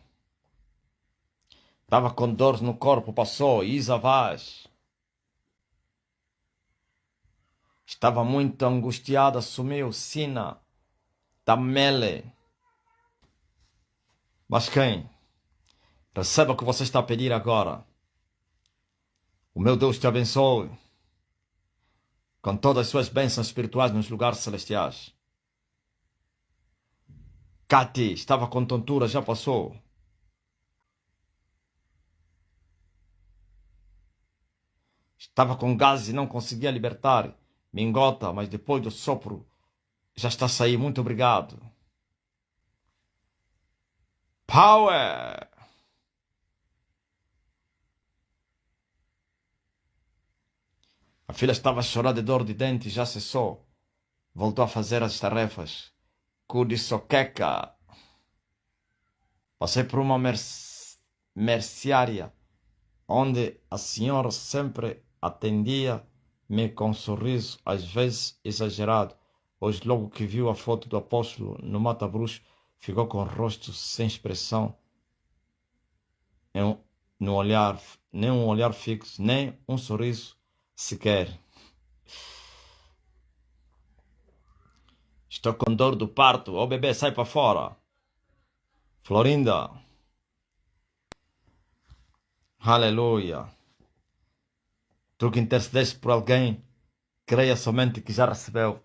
Estava com dores no corpo, passou. Isa Vaz. Estava muito angustiada, sumiu. Sina. Tamele. Mas quem? Receba o que você está a pedir agora. O meu Deus te abençoe com todas as suas bênçãos espirituais nos lugares celestiais. Cati, estava com tontura, já passou. Estava com gases e não conseguia libertar. Me engota, mas depois do sopro já está a sair. Muito obrigado. Power! A filha estava a chorar de dor de dente e já cessou. Voltou a fazer as tarefas. Cudisoqueca. Passei por uma mercearia, onde a senhora sempre atendia-me com um sorriso, às vezes exagerado. Hoje, logo que viu a foto do apóstolo no mata-bruxo, ficou com o rosto sem expressão, no olhar, nem um olhar fixo, nem um sorriso sequer. Estou com dor do parto. Ô bebê, sai para fora. Florinda. Aleluia. Tu que intercedeste por alguém, creia somente que já recebeu.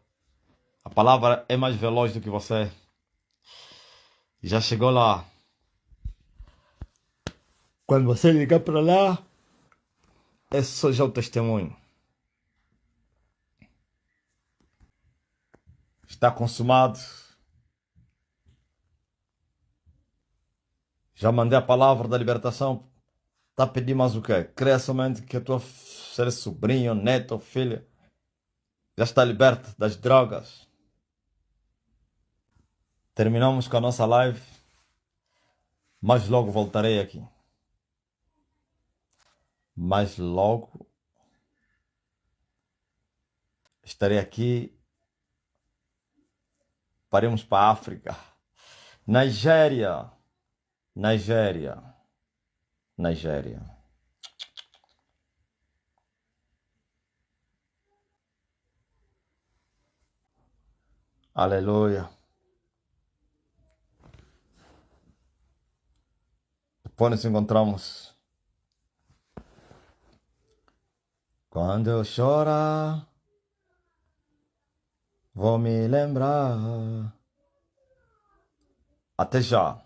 A palavra é mais veloz do que você. Já chegou lá. Quando você ligar para lá, esse só já é o testemunho. Está consumado. Já mandei a palavra da libertação. Está a pedir mais o quê? Creia somente que a tua ser sobrinho, neto ou filha já está liberta das drogas. Terminamos com a nossa live. Mas logo voltarei aqui. Mas logo estarei aqui. Paremos para a África. Nigéria. Aleluia. Depois nos encontramos. Quando eu chorar, vou me lembrar. Até já.